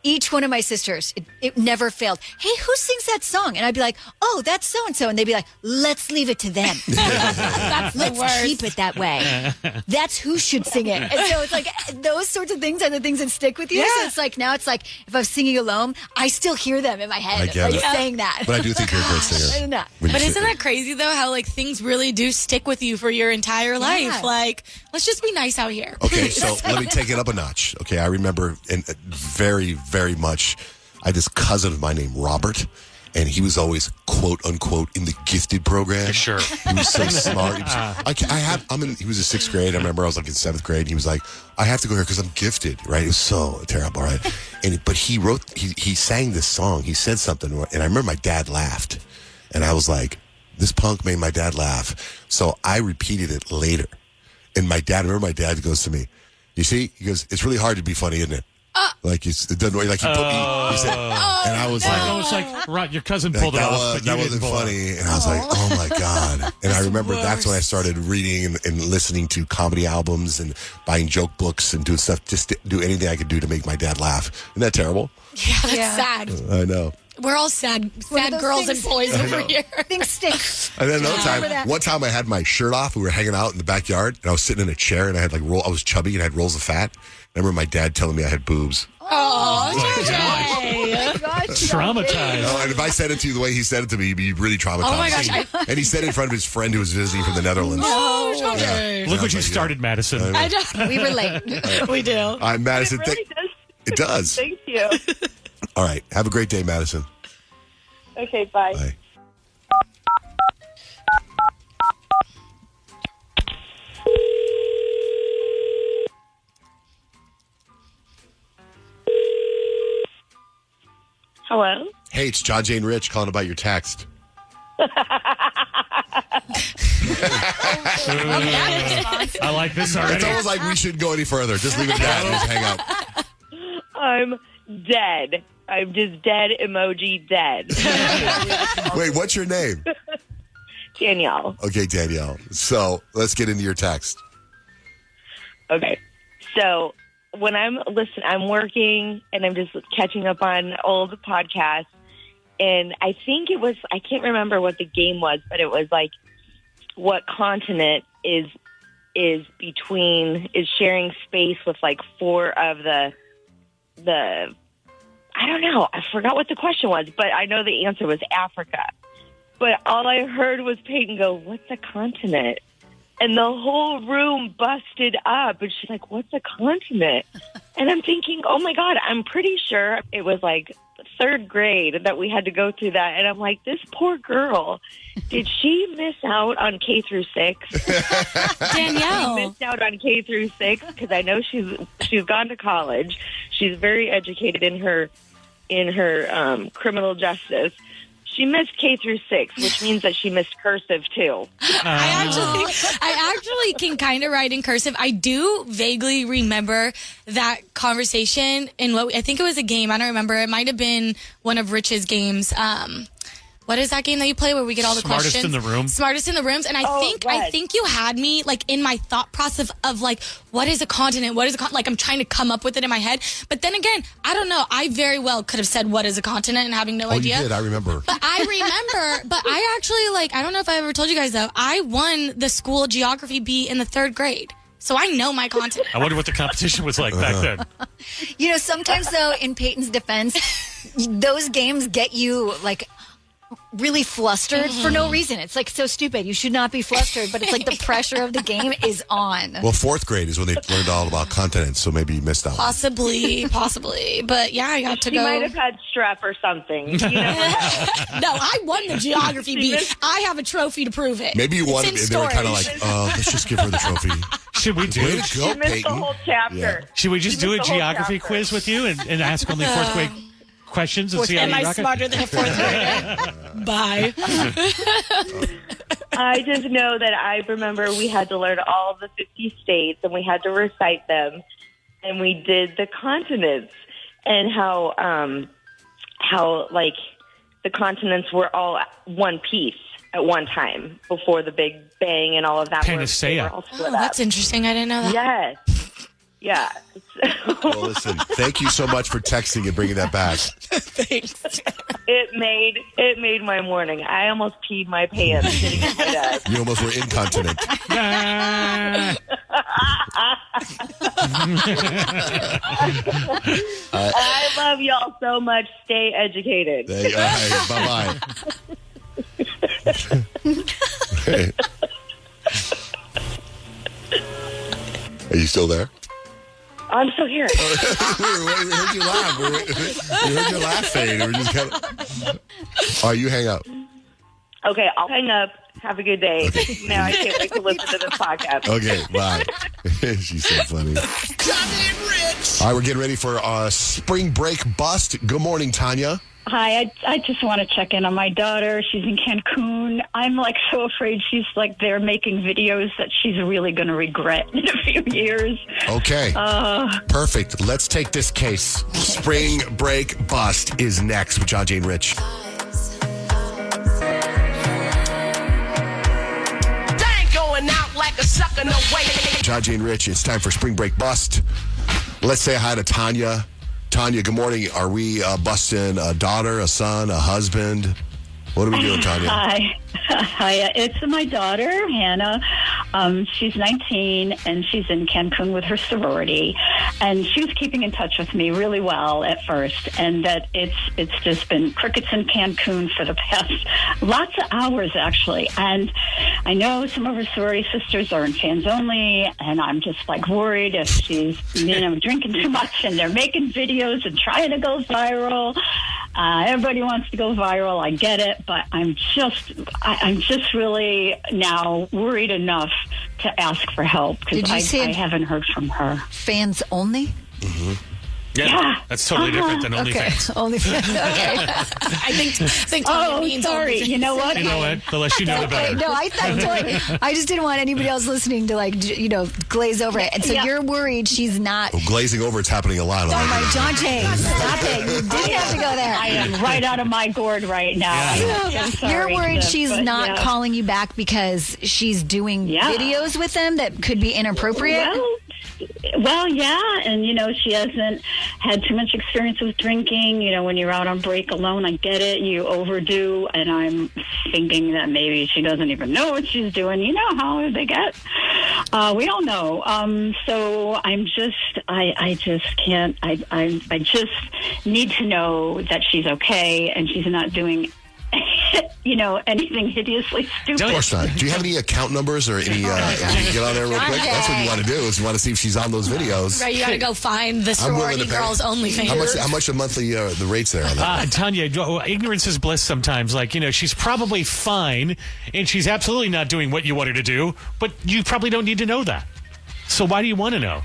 each one of my sisters, it never failed. Hey, who sings that song? And I'd be like, oh, that's so-and-so. And they'd be like, let's leave it to them. Let's keep it that way. That's who should sing it. And so it's like, those sorts of things are the things that stick with you. Yeah. So it's like, now it's like, if I'm singing alone, I still hear them in my head. I get it. Saying that. But I do think you're a great singer. No. But isn't that crazy, though, how, like, things really do stick with you for your entire life? Yeah. Like, let's just be nice out here. Okay, so let me take it up a notch. Okay, I remember very, very much, I had this cousin of mine named Robert, and he was always, quote unquote, in the gifted program. Sure. He was so smart. He was in sixth grade. I remember I was like in seventh grade. And he was like, I have to go here because I'm gifted, right? It was so terrible, right? But he sang this song. He said something, and I remember my dad laughed. And I was like, this punk made my dad laugh. So I repeated it later. And my dad goes to me, you see? He goes, it's really hard to be funny, isn't it? Like it doesn't like he said, and I was Right, your cousin pulled it off. That wasn't funny, and I was like, oh my god! And I remember that's when I started reading and listening to comedy albums and buying joke books and doing stuff, just to do anything I could do to make my dad laugh. Isn't that terrible? Yeah, that's sad. I know. We're all sad girls and boys over here. Things stink. And then one time I had my shirt off. We were hanging out in the backyard, and I was sitting in a chair, and I had I was chubby and I had rolls of fat. remember my dad telling me I had boobs. Oh, Traumatized. Oh, and if I said it to you the way he said it to me, you'd be really traumatized. Oh my gosh. And he said it in front of his friend who was visiting from the Netherlands. No, Yeah. Look what you started, Madison. I know. We relate. We do. All right, Madison. It really does. It does. Thank you. All right. Have a great day, Madison. Okay, bye. Bye. Hello? Hey, it's John, Jane, Rich calling about your text. I like this It's already. almost like we shouldn't go any further. Just leave it at that and just hang up. I'm dead. I'm just dead emoji dead. Wait, what's your name? Danielle. Okay, Danielle. So let's get into your text. Okay. So when I'm working and I'm just catching up on old podcasts. And I think it was, I can't remember what the game was, but it was like what continent is sharing space with like four of the I don't know. I forgot what the question was, but I know the answer was Africa. But all I heard was Payton go, "What's a continent?" And the whole room busted up. And she's like, "What's a continent?" And I'm thinking, oh, my God, I'm pretty sure it was like third grade that we had to go through that. And I'm like, this poor girl, did she miss out on K through 6? Danielle. She missed out on K through 6 because I know she's gone to college. She's very educated in her criminal justice. She missed K through 6, which means that she missed cursive too. I actually can kind of write in cursive. I do vaguely remember that conversation in what I think it was a game. I don't remember. It might have been one of Rich's games. What is that game that you play where we get all the Smartest questions? in the room. Smartest in the rooms. And I think you had me like in my thought process of like, what is a continent? What is a continent? Like I'm trying to come up with it in my head. But then again, I don't know. I very well could have said what is a continent and having no idea. You did. I remember. But I remember, but I actually like, I don't know if I ever told you guys though, I won the school geography bee in the 3rd grade. So I know my continent. I wonder what the competition was like back then. You know, sometimes though, in Peyton's defense, those games get you like really flustered for no reason. It's like so stupid. You should not be flustered, but it's like the pressure of the game is on. Well, 4th grade is when they learned all about continents, so maybe you missed out. Possibly. But yeah, I got to She go. might have had strep or something. You never know. No, I won the geography bee. I have a trophy to prove it. Maybe you won it, It's and in they were kind of storage. like, let's just give her the trophy. Should we do Way to go, She missed the Payton. whole chapter. Yeah. Should we just She do a missed the whole geography chapter. quiz with you and ask only 4th grade questions and see how Am you I rock it? smarter than a 4th grader? Bye. I just know that I remember we had to learn all the 50 states and we had to recite them, and we did the continents and how like the continents were all one piece at one time before the Big Bang and all of that. They were all split Oh, up. that's interesting. I didn't know that. Yes. Yeah. Well, listen, thank you so much for texting and bringing that back. Thanks. It made my morning. I almost peed my pants sitting in my bed. You almost were incontinent. I love y'all so much. Stay educated. Bye-bye. Are you still there? I'm still here. We heard you laugh. We heard your laugh fade. We just kind of... All right, you hang up. Okay, I'll hang up. Have a good day. Now I can't wait to listen to this podcast. Okay, bye. She's so funny. All right, we're getting ready for spring break bust. Good morning, Tanya. Hi, I just want to check in on my daughter. She's in Cancun. I'm like so afraid she's like there making videos that she's really going to regret in a few years. Okay. Perfect. Let's take this case. Spring break bust is next with John, Jane, Rich. Going out like a sucker, no way. John, Jane, Rich, it's time for spring break bust. Let's say hi to Tanya. Tanya, good morning. Are we busting a daughter, a son, a husband? What are we doing, Tanya? Hi. It's my daughter, Hannah. She's 19, and she's in Cancun with her sorority. And she was keeping in touch with me really well at first, and that it's just been crickets in Cancun for the past lots of hours, actually. And I know some of her sorority sisters are in fans only, and I'm just like worried if she's drinking too much and they're making videos and trying to go viral. Everybody wants to go viral. I get it, but I'm just really now worried enough to ask for help because I haven't heard from her. Fans only? Mm-hmm. Yeah, that's totally different than OnlyFans. Okay. OnlyFans. Okay. I think Tanya means sorry. OnlyFans. You know what? You know what? The less you know, the better. No, I just didn't want anybody else listening to glaze over it. And so you're worried she's not. Well, glazing over, it's happening a lot. Oh my, John James, stop it! You didn't have to go there. I am right out of my gourd right now. Yeah. I'm sorry, You're worried Tiff, she's but not calling you back because she's doing videos with them that could be inappropriate. Well, yeah, and she hasn't had too much experience with drinking. When you're out on break alone, I get it. You overdo, and I'm thinking that maybe she doesn't even know what she's doing. You know how they get. We don't know. So I'm just, I just can't. I just need to know that she's okay and she's not doing anything hideously stupid. Of course not. Do you have any account numbers or any? Get on there real quick. That's what you want to do. Is you want to see if she's on those videos. Right, you got to go find the sorority girls OnlyFans. How much a monthly the rates there on that? Tanya, ignorance is bliss sometimes. She's probably fine, and she's absolutely not doing what you want her to do, but you probably don't need to know that. So why do you want to know?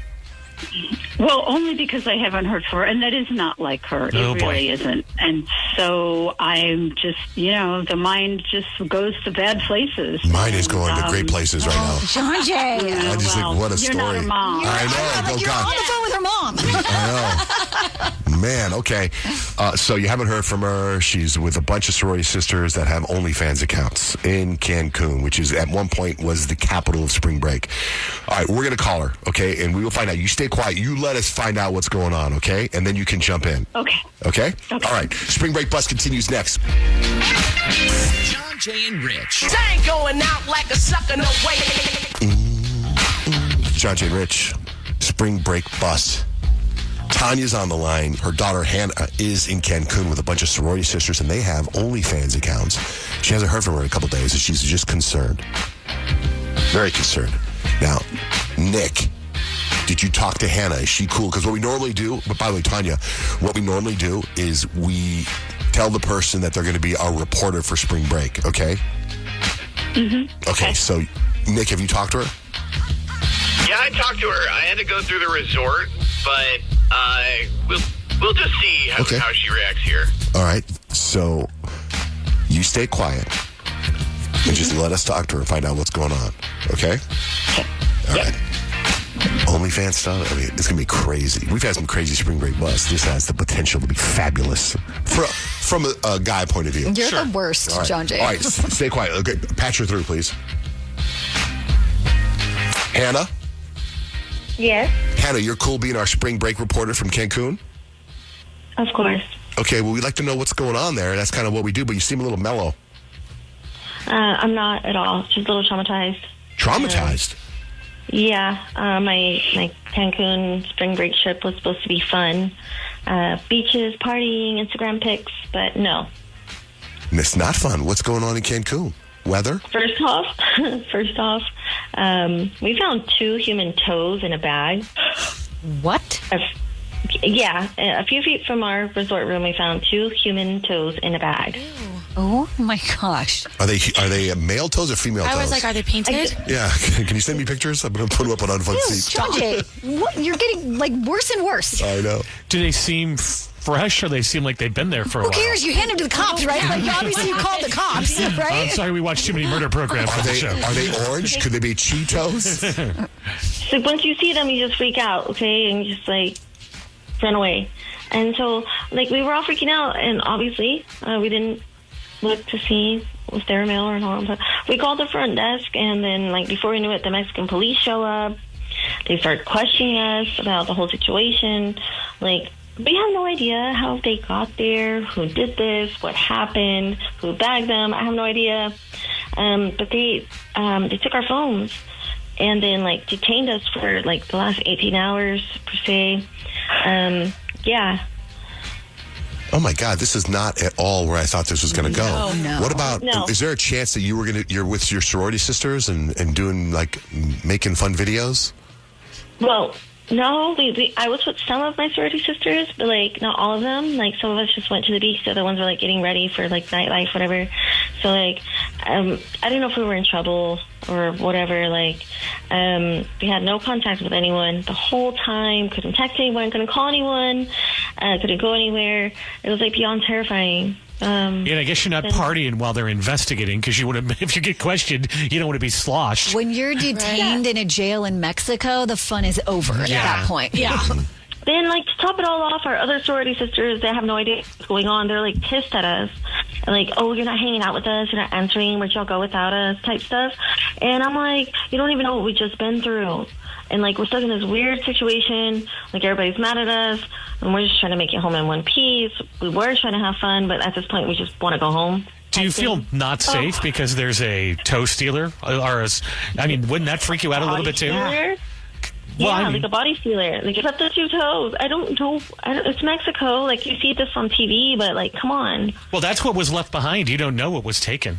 Well, only because I haven't heard from her, and that is not like her. Oh, it really isn't. And so I'm just, the mind just goes to bad places. Mine is going to great places right now. John Jay. I just think, what a You're story. not her mom. I know. You're on the phone with her mom. I know. Man, okay. So you haven't heard from her. She's with a bunch of sorority sisters that have OnlyFans accounts in Cancun, which is at one point was the capital of spring break. All right, we're going to call her, okay? And we will find out. You stay quiet. You let us find out what's going on, okay? And then you can jump in. Okay. Okay? All right. Spring break bus continues next. John, Jay, and Rich. I ain't going out like a sucker, no way. John, Jay, and Rich. Spring break bus. Tanya's on the line. Her daughter Hannah is in Cancun with a bunch of sorority sisters, and they have OnlyFans accounts. She hasn't heard from her in a couple days, and she's just concerned. Very concerned. Now, Nick, did you talk to Hannah? Is she cool? Because what we normally do, but by the way, Tanya, what we normally do is we tell the person that they're going to be our reporter for spring break, okay? Mm-hmm. Okay, so Nick, have you talked to her? Yeah, I talked to her. I had to go through the resort, but we'll just see how she reacts here. All right, so you stay quiet and just let us talk to her and find out what's going on, okay? All right. OnlyFans stuff, I mean, it's going to be crazy. We've had some crazy spring break bus. This has the potential to be fabulous from a guy point of view. You're the worst, All right. John Jay. All right, stay quiet. Okay, patch her through, please. Hannah? Yes, Hannah, you're cool being our spring break reporter from Cancun? of course. Okay, well, we'd like to know what's going on there. That's kind of what we do, but you seem a little mellow. I'm not at all. Just a little traumatized. Traumatized? Yeah, my Cancun spring break trip was supposed to be fun. Beaches, partying, Instagram pics, but no. And it's not fun. What's going on in Cancun? Weather? First off, we found 2 human toes in a bag. What? A few feet from our resort room, we found 2 human toes in a bag. Oh my gosh! Are they male toes or female toes? I was like, are they painted? Yeah. Can you send me pictures? I'm going to put them up on Unfun Ew, Seats. John Jay, you're getting worse and worse. I know. Do they seem fresh, or they seem like they've been there for a while? Who cares? You hand them to the cops, right? Obviously you called the cops, right? I'm sorry, we watched too many murder programs on the show. Are they orange? Could they be Cheetos? So once you see them, you just freak out, okay? And you just run away. And so we were all freaking out, and obviously we didn't look to see if they were male or not. But we called the front desk, and then before we knew it, the Mexican police show up. They started questioning us about the whole situation. We have no idea how they got there, who did this, what happened, who bagged them. I have no idea. But they took our phones, and then like detained us for like the last 18 hours per se. Yeah. Oh my God, this is not at all where I thought this was going to go. No. What about, is there a chance that you're with your sorority sisters and doing like making fun videos? Well, no, I was with some of my sorority sisters, but like not all of them. Like some of us just went to the beach. The other ones were like getting ready for like nightlife, whatever. So like, I didn't know if we were in trouble or whatever. Like, we had no contact with anyone the whole time. Couldn't text anyone. Couldn't call anyone. Couldn't go anywhere. It was like beyond terrifying. And I guess you're not partying while they're investigating because you want to. If you get questioned, you don't want to be sloshed. When you're detained in a jail in Mexico, the fun is over at that point. Yeah. Then, like, to top it all off, our other sorority sisters, they have no idea what's going on. They're, like, pissed at us. And like, oh, you're not hanging out with us. You're not answering. Where'd y'all go without us type stuff. And I'm like, you don't even know what we just been through. And, like, we're stuck in this weird situation. Like, everybody's mad at us. And we're just trying to make it home in one piece. We were trying to have fun, but at this point, we just want to go home. Do you feel not safe because there's a toe stealer? Wouldn't that freak you out a little bit too? Yeah, like a body stealer. Like, except the two toes. I don't know. It's Mexico. Like, you see this on TV, but, like, come on. Well, that's what was left behind. You don't know what was taken.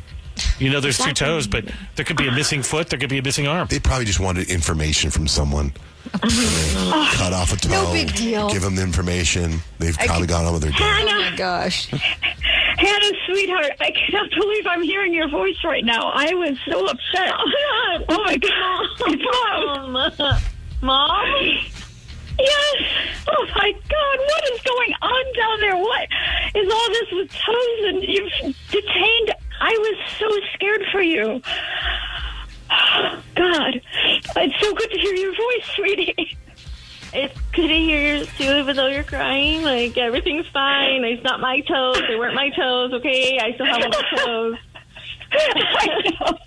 You know, there's two toes, but there could be a missing foot. There could be a missing arm. They probably just wanted information from someone. Cut off a toe. No big deal. Give them the information. They've probably gone on with their day. Oh my gosh. Hannah, sweetheart, I cannot believe I'm hearing your voice right now. I was so upset. Oh my God. It's Mom. Mom? Yes. Oh my God. What is going on down there? What is all this with toes and you've detained? I was so scared for you. God. It's so good to hear your voice, sweetie. It's good to hear you too, even though you're crying. Like, everything's fine. It's not my toes. They weren't my toes, okay? I still have all the toes. I know.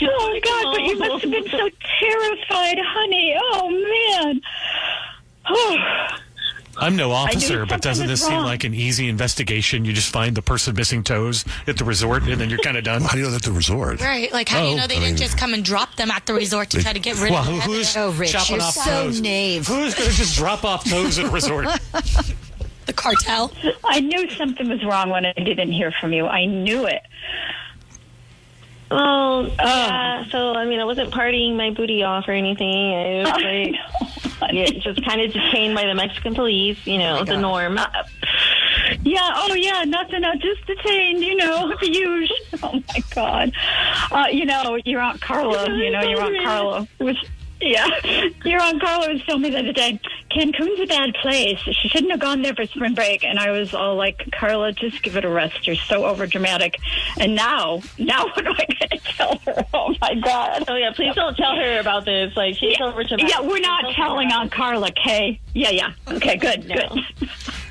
Oh, God, but you must have been so terrified, honey. Oh, man. Oh. I'm no officer, but doesn't this seem like an easy investigation? You just find the person missing toes at the resort, and then you're kind of done. How do you know that the resort? Right. Like, how do you know they didn't just come and drop them at the resort to try to get rid of them? Who's chopping you're off so toes? naive. Who's going to just drop off toes at a resort? The cartel. I knew something was wrong when I didn't hear from you. I knew it. Well, yeah. So, I mean, I wasn't partying my booty off or anything. I was like, just kind of detained by the Mexican police, you know, the norm. Yeah, oh yeah, nothing, just detained, you know, the usual. Oh my God. You know, your Aunt Carla, your Aunt Carla was, your Aunt Carla was telling me the other day, Cancun's a bad place. She shouldn't have gone there for spring break. And I was all like, Carla, just give it a rest. You're so overdramatic. And now what am I going to tell her? Oh my God. Oh yeah, please don't tell her about this. Like, she's overdramatic. Yeah, we're not telling Aunt Carla, Kay. Yeah. Okay, good.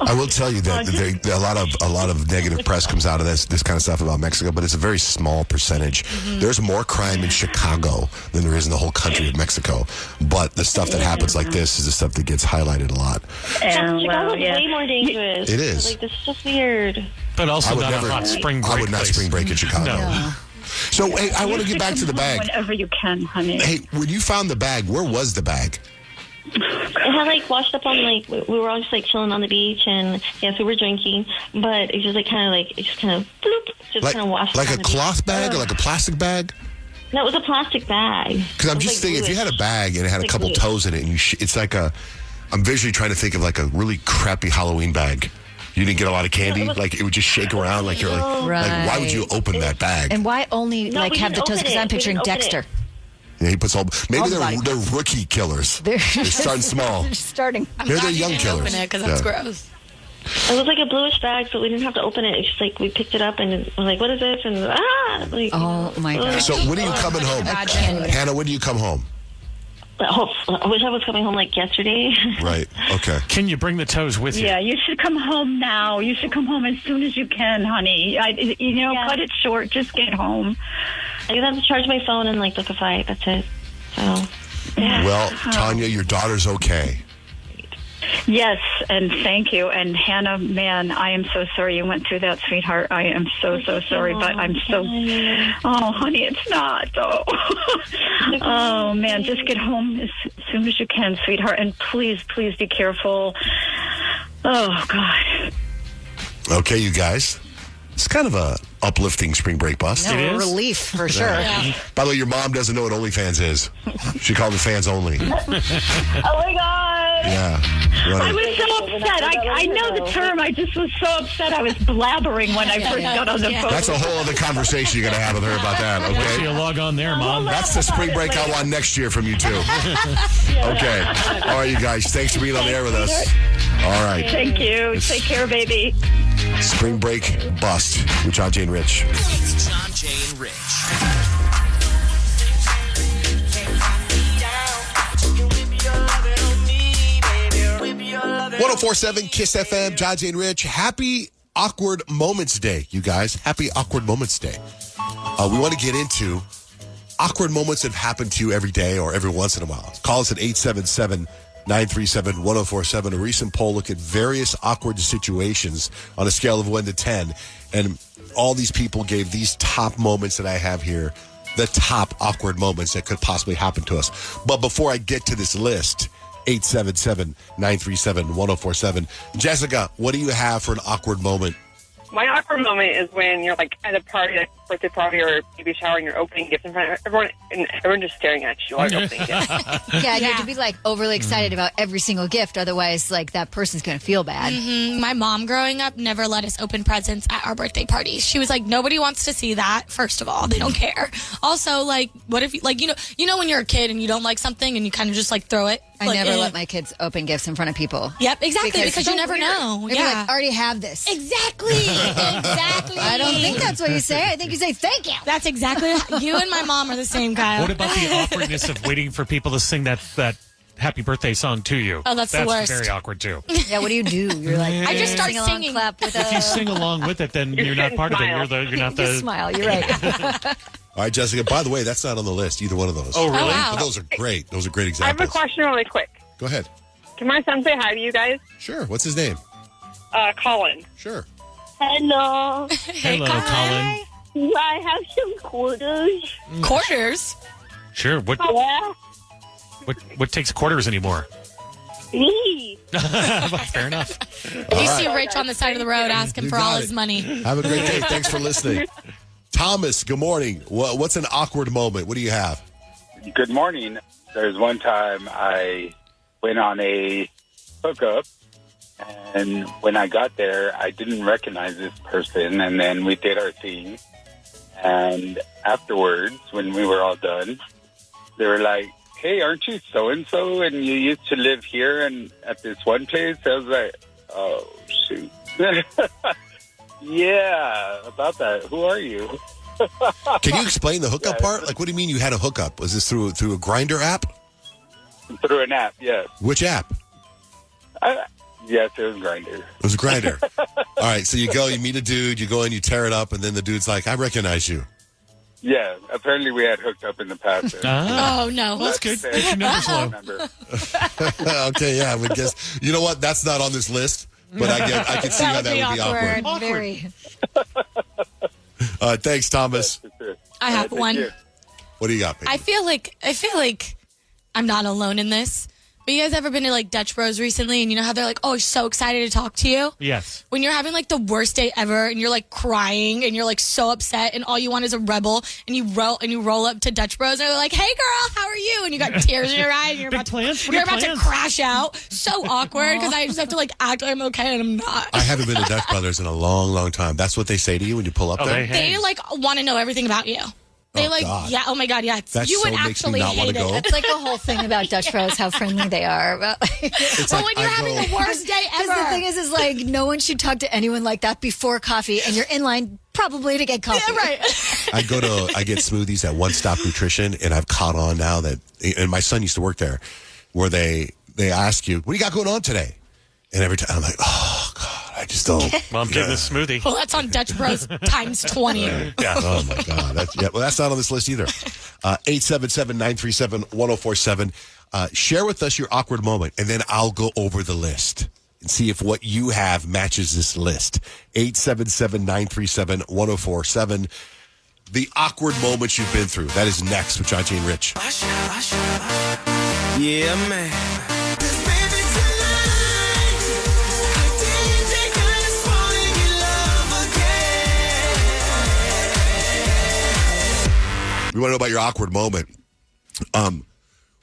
I will tell you that a lot of negative press comes out of this kind of stuff about Mexico, but it's a very small percentage. Mm-hmm. There's more crime in Chicago than there is in the whole country of Mexico. But the stuff that happens like this is the stuff that gets highlighted a lot. Chicago's way more dangerous. It is. Like, this is just weird. But also not a hot spring break. I would not spring break in Chicago. No. So, hey, I want to get back to the bag. Whenever you can, honey. Hey, when you found the bag, where was the bag? It had, like, washed up on, like, we were all just, like, chilling on the beach, and, yes, we were drinking, but it just, like, kind of, bloop, just kind of washed up. Like a cloth bag or like a plastic bag? No, it was a plastic bag. Because I'm just thinking, if you had a bag and it had a couple toes in it, and it's like I'm visually trying to think of like a really crappy Halloween bag. You didn't get a lot of candy, like it would just shake around, like you're like, why would you open that bag? And why only have the toes? Because I'm picturing Dexter. Yeah, he puts maybe they're rookie killers. They're starting small. They're starting. They're young killers. Open it because that's gross. It was like a bluish bag, so we didn't have to open it. It's just like we picked it up and was like, what is this? And like, oh my God. So when are you coming home? Hannah, when do you come home? I wish I was coming home like yesterday. Right. Okay. Can you bring the toes with you? Yeah, you should come home now. You should come home as soon as you can, honey. Cut it short. Just get home. I just have to charge my phone and like book a flight. That's it. So. Well, Tanya, your daughter's okay. Yes, and thank you. And Hannah, man, I am so sorry you went through that, sweetheart. I am so sorry, but I'm so... Oh, honey, it's not. Oh, man, just get home as soon as you can, sweetheart. And please be careful. Oh, God. Okay, you guys. It's kind of a uplifting spring break bust. No, relief for sure. Yeah. By the way, your mom doesn't know what OnlyFans is. She called it fans only. Oh my God. Yeah. I was so upset. I know the term. I just was so upset. I was blabbering when I first got on the phone. That's a whole other conversation you're going to have with her about that, okay? So you log on there, Mom. That's the spring break I want next year from you, too. Okay. All right, you guys. Thanks for being on the air with us. All right. Thank you. Take care, baby. Spring break bust with John, Jay, and Rich. It's John, Jay, and Rich. 1047 Kiss FM, John, Jay, and Rich. Happy Awkward Moments Day, you guys. Happy Awkward Moments Day. We want to get into awkward moments that happen to you every day or every once in a while. Call us at 877-937-1047. A recent poll looked at various awkward situations on a scale of 1 to 10. And all these people gave these top moments that I have here, the top awkward moments that could possibly happen to us. But before I get to this list, 877-937-1047. Jessica, what do you have for an awkward moment? My awkward moment is when you're like at a party, like birthday party or baby shower, and you're opening gifts in front of everyone, and everyone just staring at you while you're opening gifts. Yeah, you have to be like overly excited about every single gift. Otherwise, like that person's going to feel bad. Mm-hmm. My mom growing up never let us open presents at our birthday parties. She was like, nobody wants to see that. First of all, they don't care. Also, like, what if you like, you know when you're a kid and you don't like something and you kind of just like throw it? I never let my kids open gifts in front of people. Yep, exactly, because you never know. They'd be like, I already have this. Exactly. I don't think that's what you say. I think you say thank you. That's exactly you and my mom are the same, Kyle. What about the awkwardness of waiting for people to sing that happy birthday song to you? Oh, that's the worst. Very awkward too. Yeah, what do? You're like, I just start singing. Clap with If you sing along with it, then you're not part of it. You're not the smile. You're right. All right, Jessica, by the way, that's not on the list, either one of those. Oh, really? Oh, wow. But those are great. Those are great I examples. have a question really quick. Go ahead. Can my son say hi to you guys? Sure. What's his name? Colin. Sure. Hello. Hello, Colin. I have some quarters. Quarters? Sure. Yeah. What takes quarters anymore? Me. Fair enough. You see Rich on the side of the road asking You for got all it. his money. Have a great day. Thanks for listening. Thomas, good morning. What's an awkward moment? What do you have? Good morning. There's one time I went on a hookup, and when I got there, I didn't recognize this person, and then we did our thing. And afterwards, when we were all done, they were like, hey, aren't you so-and-so, and you used to live here and at this one place? I was like, oh, shoot. Yeah, about that. Who are you? Can you explain the hookup part? Like, what do you mean you had a hookup? Was this through a Grindr app? Through an app, yes. Which app? Yes, it was Grindr. It was Grindr. All right, so you go, you meet a dude, you go in, you tear it up, and then the dude's like, I recognize you. Yeah, apparently we had hooked up in the past. Oh, no. Well, that's good. Your number's low. Okay, yeah, I would guess. You know what? That's not on this list, but I can see how that would be awkward. Very. Thanks, Thomas. I have one. What do you got, Payton? I feel like I'm not alone in this. But you guys ever been to like Dutch Bros recently, and you know how they're like, oh, so excited to talk to you? Yes. When you're having like the worst day ever, and you're like crying, and you're like so upset, and all you want is a rebel, and you roll up to Dutch Bros, and they're like, hey girl, how are you? And you got tears in your eyes, and you're about to crash out. So awkward because I just have to like act like I'm okay, and I'm not. I haven't been to Dutch Brothers in a long, long time. That's what they say to you when you pull up there? They like want to know everything about you. They God. yeah, oh my God, yeah. That You would so makes me actually not wanna hate go. it. It's like a whole thing about Dutch Bros, how friendly they are. But when you're having the worst day ever. Because the thing is like, no one should talk to anyone like that before coffee, and you're in line probably to get coffee. Yeah, right. I get smoothies at One Stop Nutrition, and I've caught on now that, and my son used to work there, where they ask you, what do you got going on today? And every time I'm like, oh, God, I just don't. Mom, getting a smoothie. Well, that's on Dutch Bros times 20. Yeah. Oh, my God. That's not on this list either. 877-937-1047. Share with us your awkward moment, and then I'll go over the list and see if what you have matches this list. 877-937-1047. The awkward moments you've been through. That is next with John, Jay, and Rich. Yeah, man. We want to know about your awkward moment.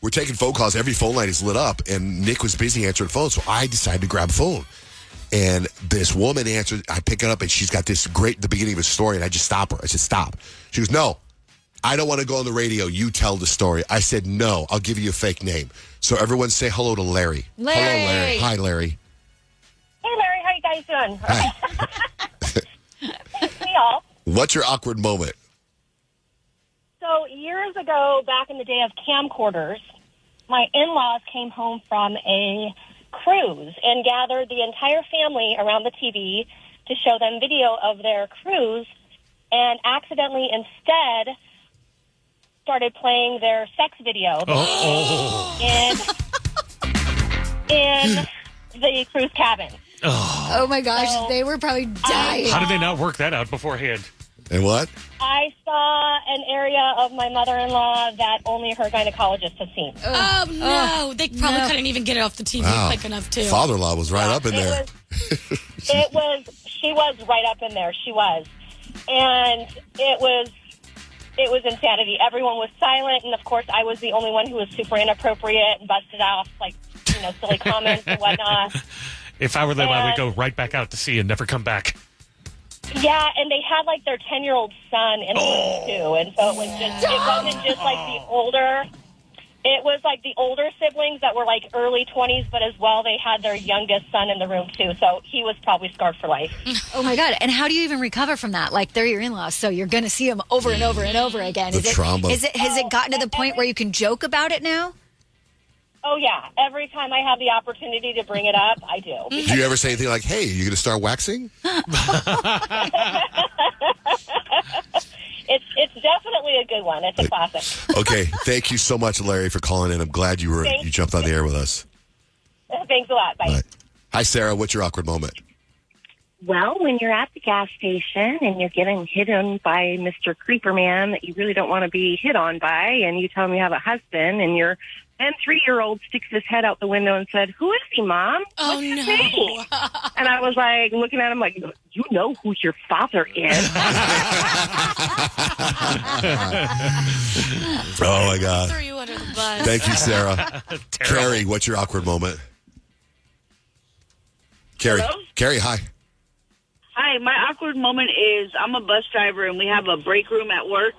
We're taking phone calls. Every phone line is lit up, and Nick was busy answering phones, so I decided to grab a phone. And this woman answered. I pick it up, and she's got this great, the beginning of a story, and I just stop her. I said, stop. She goes, no, I don't want to go on the radio. You tell the story. I said, no, I'll give you a fake name. So everyone say hello to Larry. Larry. Hello, Larry. Hi, Larry. Hey, Larry. How you guys doing? Hi. Hey, y'all. What's your awkward moment? So years ago, back in the day of camcorders, my in-laws came home from a cruise and gathered the entire family around the TV to show them video of their cruise, and accidentally instead started playing their sex video in the cruise cabin. Oh my gosh, So, they were probably dying. How did they not work that out beforehand? And what? I saw an area of my mother-in-law that only her gynecologist has seen. Oh, no. They probably couldn't even get it off the TV quick enough, too. Father-in-law was right up in there. She was right up in there. She was. And it was insanity. Everyone was silent, and of course I was the only one who was super inappropriate and busted off, silly comments and whatnot. If I were them, I would go right back out to sea and never come back. Yeah, and they had their 10-year-old son in the room too, and so it wasn't just the older. It was the older siblings that were early 20s, but as well they had their youngest son in the room too. So he was probably scarred for life. Oh my God! And how do you even recover from that? They're your in-laws, so you're going to see them over and over and over again. The trauma. Has it gotten to the point where you can joke about it now? Oh yeah, every time I have the opportunity to bring it up, I do. Do you ever say anything like, hey, are you going to start waxing? It's definitely a good one. It's a classic. Okay, thank you so much, Larry, for calling in. I'm glad you jumped on the air with us. Thanks a lot. Bye. Right. Hi, Sarah. What's your awkward moment? Well, when you're at the gas station and you're getting hit on by Mr. Creeper Man that you really don't want to be hit on by, and you tell him you have a husband, and your 3-year-old sticks his head out the window and said, "Who is he, Mom? What's his name?" And I was looking at him you know who your father is. Oh, my God. Threw you under the bus. Thank you, Sarah. Carrie, what's your awkward moment? Carrie. Hello? Carrie, hi. Hi, my awkward moment is I'm a bus driver and we have a break room at work.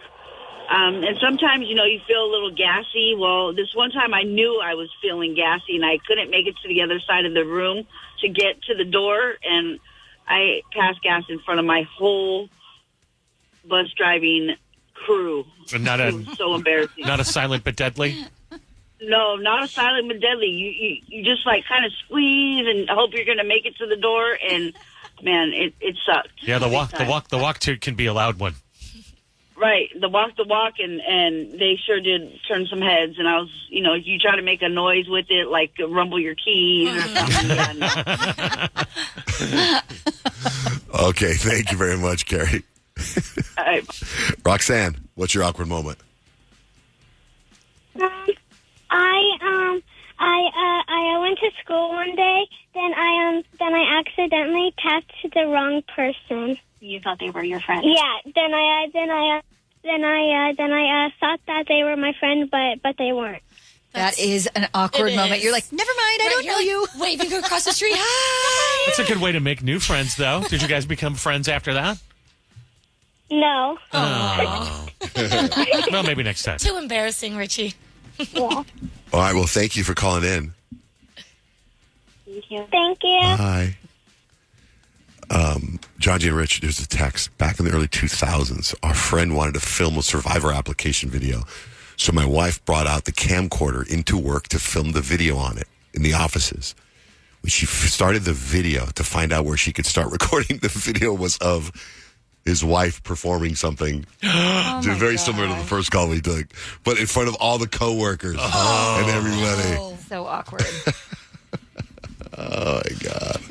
And sometimes, you feel a little gassy. Well, this one time I knew I was feeling gassy and I couldn't make it to the other side of the room to get to the door. And I passed gas in front of my whole bus driving crew. It was so embarrassing. Not a silent but deadly? No, not a silent but deadly. You just kind of squeeze and hope you're going to make it to the door. And man, it sucked. Yeah, the walk to can be a loud one. Right, the walk, and they sure did turn some heads. And I was, you try to make a noise with it, rumble your keys or something. Yeah, no. Okay, thank you very much, Carrie. All right. Roxanne, what's your awkward moment? I went to school one day. Then I accidentally tapped the wrong person. You thought they were your friend? Yeah. Then I thought that they were my friend, but they weren't. That is an awkward moment. You're like, never mind, I don't know you. Waving across the street. Hi. That's a good way to make new friends, though. Did you guys become friends after that? No. Oh. Well, maybe next time. Too embarrassing, Richie. Yeah. All right, well, thank you for calling in. Thank you. Thank you. Hi. John, Jay, and Rich, there's a text. Back in the early 2000s, our friend wanted to film a Survivor application video. So my wife brought out the camcorder into work to film the video on it in the offices. When she started the video to find out where she could start recording, the video was of his wife performing something very similar to the first call we took, but in front of all the coworkers and everybody. So awkward. Oh my God.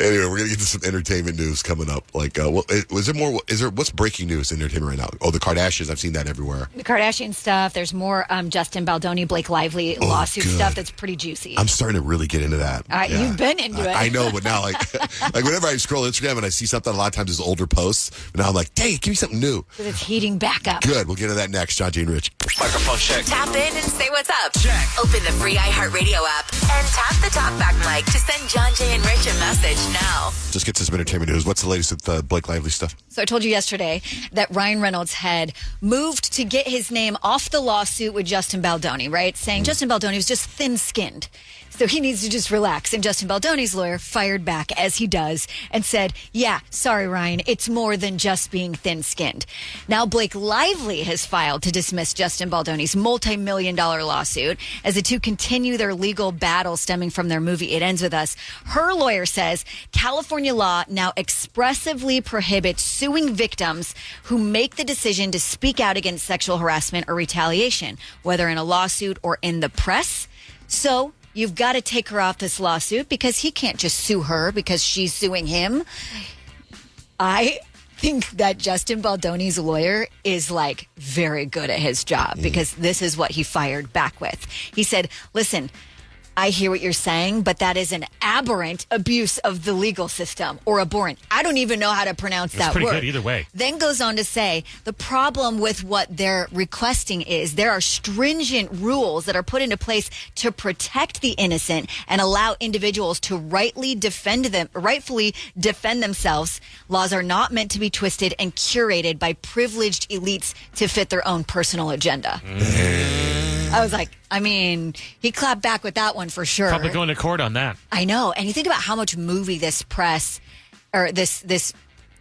Anyway, we're gonna get to some entertainment news coming up. Like, what's breaking news in entertainment right now? Oh, the Kardashians. I've seen that everywhere. The Kardashian stuff. There's more Justin Baldoni, Blake Lively lawsuit stuff that's pretty juicy. I'm starting to really get into that. You've been into it. I know, but now, like whenever I scroll Instagram and I see something, a lot of times it's older posts. But now I'm like, hey, give me something new. Because it's heating back up. Good. We'll get to that next. John, Jay, and Rich. Microphone check. Tap in and say what's up. Check. Open the free iHeartRadio app and tap the talkback mic to send John, Jay, and Rich a message now. Just get to some entertainment news. What's the latest with the Blake Lively stuff? So I told you yesterday that Ryan Reynolds had moved to get his name off the lawsuit with Justin Baldoni, right? Saying Justin Baldoni was just thin-skinned. So he needs to just relax. And Justin Baldoni's lawyer fired back, as he does, and said, yeah, sorry, Ryan, it's more than just being thin-skinned. Now Blake Lively has filed to dismiss Justin Baldoni's multi-million-dollar lawsuit as the two continue their legal battle stemming from their movie It Ends With Us. Her lawyer says California law now expressively prohibits suing victims who make the decision to speak out against sexual harassment or retaliation, whether in a lawsuit or in the press. So you've got to take her off this lawsuit because he can't just sue her because she's suing him. I think that Justin Baldoni's lawyer is like very good at his job because this is what he fired back with. He said, listen, I hear what you're saying, but that is an aberrant abuse of the legal system, or abhorrent. I don't even know how to pronounce that word. It's pretty good either way. Then goes on to say the problem with what they're requesting is there are stringent rules that are put into place to protect the innocent and allow individuals to rightfully defend themselves. Laws are not meant to be twisted and curated by privileged elites to fit their own personal agenda. I was like, I mean, he clapped back with that one for sure. Probably going to court on that. I know. And you think about how much movie this press, or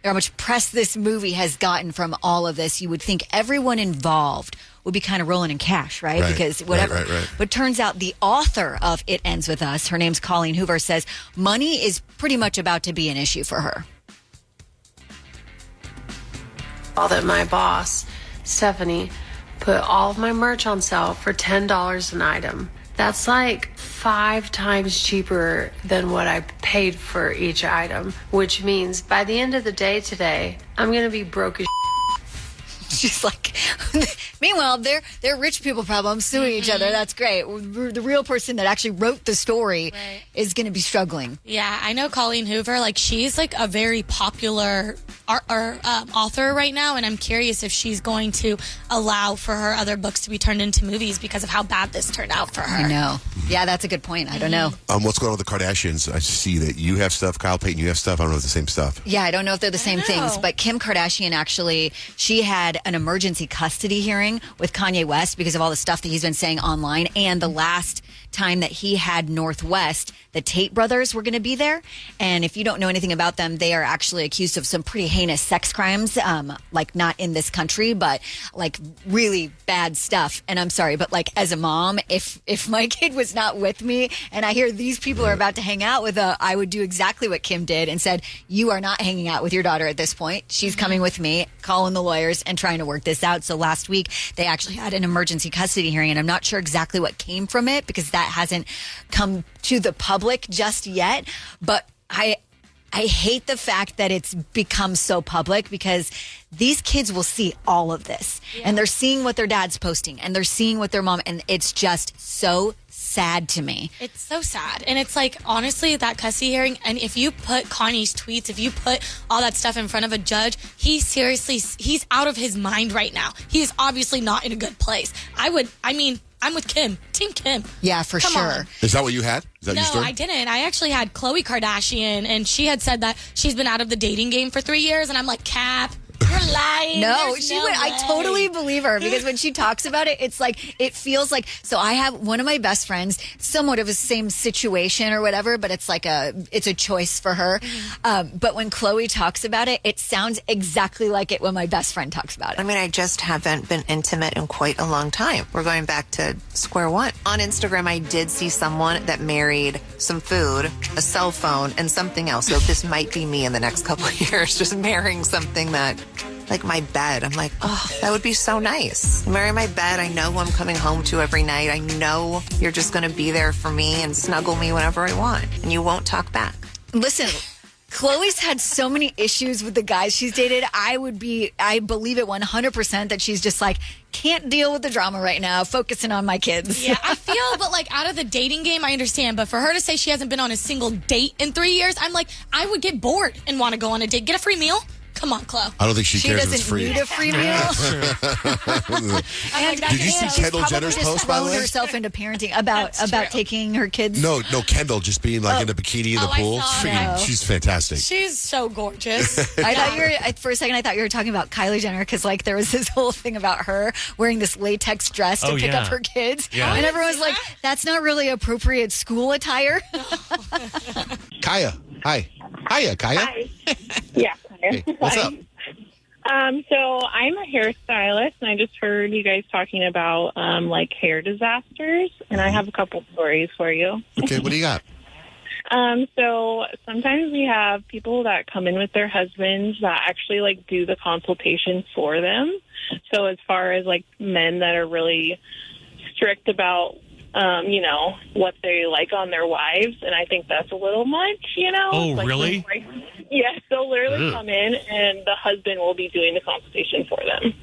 how much press this movie has gotten from all of this. You would think everyone involved would be kind of rolling in cash, right? Because whatever. Right. But turns out the author of It Ends With Us, her name's Colleen Hoover, says money is pretty much about to be an issue for her. All that my boss, Stephanie, put all of my merch on sale for $10 an item. That's like 5 times cheaper than what I paid for each item, which means by the end of the day today, I'm going to be broke as She's like, meanwhile, they're rich people problems suing each other. That's great. The real person that actually wrote the story is going to be struggling. Yeah, I know Colleen Hoover. Like, she's like a very popular author right now, and I'm curious if she's going to allow for her other books to be turned into movies because of how bad this turned out for her. I know. Yeah, that's a good point. I don't know. What's going on with the Kardashians? I see that you have stuff. Kyle, Payton, you have stuff. I don't know if it's the same stuff. Yeah, I don't know if they're the same things, but Kim Kardashian actually, she had an emergency custody hearing with Kanye West because of all the stuff that he's been saying online. And the last time that he had Northwest, the Tate brothers were going to be there. And if you don't know anything about them, they are actually accused of some pretty heinous sex crimes, like not in this country, but like really bad stuff. And I'm sorry, but like as a mom, if my kid was not with me and I hear these people are about to hang out with I would do exactly what Kim did and said, you are not hanging out with your daughter at this point. She's coming with me, calling the lawyers and trying to work this out. So last week they actually had an emergency custody hearing, and I'm not sure exactly what came from it because that hasn't come to the public just yet. But I hate the fact that it's become so public because these kids will see all of this and they're seeing what their dad's posting and they're seeing what their mom, and it's just so sad to me. It's so sad. And it's like, honestly, that custody hearing, and if you put Kanye's tweets, if you put all that stuff in front of a judge, he's out of his mind right now. He is obviously not in a good place. I'm with Kim. Team Kim. Yeah, for Come sure. on. Is that what you had? Is that your story? No, I didn't. I actually had Khloe Kardashian, and she had said that she's been out of the dating game for 3 years, and I'm like, Cap. You're lying. No, There's she no went. I way. totally believe her because when she talks about it, it's like it feels like. So I have one of my best friends, somewhat of the same situation or whatever, but it's like it's a choice for her. But when Chloe talks about it, it sounds exactly like it when my best friend talks about it. I mean, I just haven't been intimate in quite a long time. We're going back to square one. On Instagram, I did see someone that married some food, a cell phone, and something else. So this might be me in the next couple of years, just marrying something that, like my bed. I'm like, oh, that would be so nice. Marry my bed. I know who I'm coming home to every night. I know you're just going to be there for me and snuggle me whenever I want. And you won't talk back. Listen, Chloe's had so many issues with the guys she's dated. I believe it 100% that she's just like, can't deal with the drama right now, focusing on my kids. Yeah, I feel, but like out of the dating game, I understand. But for her to say she hasn't been on a single date in 3 years, I'm like, I would get bored and want to go on a date. Get a free meal? Come on, Chloe. I don't think she cares if it's free. She doesn't need a free meal. And did you see Kendall Jenner's post, by the way? Herself into parenting about taking her kids. No, Kendall just being like in a bikini in the pool. She's fantastic. She's so gorgeous. I thought for a second I thought you were talking about Kylie Jenner because like there was this whole thing about her wearing this latex dress to pick up her kids, and everyone's like, "That's not really appropriate school attire." Kaya, hi. Hiya, Kaya. Hi. Yeah. Hey, what's up? So I'm a hairstylist, and I just heard you guys talking about like hair disasters, and I have a couple stories for you. Okay, what do you got? So sometimes we have people that come in with their husbands that actually like do the consultation for them. So as far as like men that are really strict about what they like on their wives, and I think that's a little much, Oh, like, really? Yes, they'll literally come in, and the husband will be doing the consultation for them.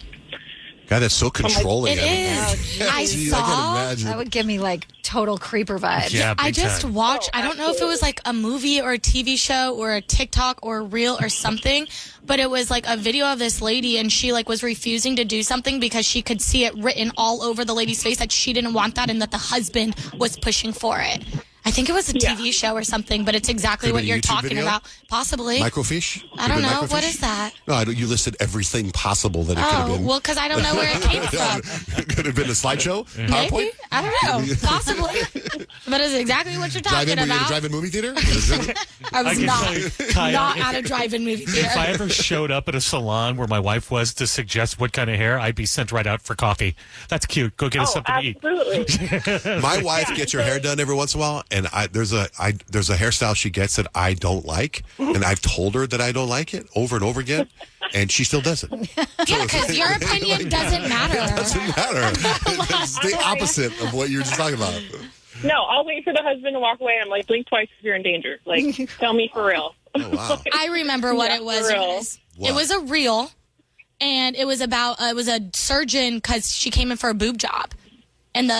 God, that's so controlling. It is. I saw. can imagine. That would give me like total creeper vibes. Yeah, I big just time. watched, I don't know if it was like a movie or a TV show or a TikTok or a reel or something, but it was like a video of this lady and she like was refusing to do something because she could see it written all over the lady's face that she didn't want that and that the husband was pushing for it. I think it was a TV show or something, but it's exactly what you're talking about. Possibly. Microfiche? I don't know. What is that? No, you listed everything possible that it could have been. Well, because I don't know where it came from. Could have been a slideshow? PowerPoint? Maybe. I don't know. Possibly. But it's exactly what you're talking Were you in a about. drive-in movie theater? I was can not. tell you, Kyle, Not at a drive-in movie theater. If I ever showed up at a salon where my wife was to suggest what kind of hair, I'd be sent right out for coffee. That's cute. Go get us something to eat. Absolutely. My wife gets her hair done every once in a while, and there's a hairstyle she gets that I don't like, and I've told her that I don't like it over and over again, and she still does it. Yeah, because your opinion doesn't matter. It doesn't matter. It's the opposite of what you're just talking about. No, I'll wait for the husband to walk away. I'm like, blink twice if you're in danger. Like, tell me for real. Oh, wow. I remember what it was. For real. It was a reel, and it was about it was a surgeon because she came in for a boob job, and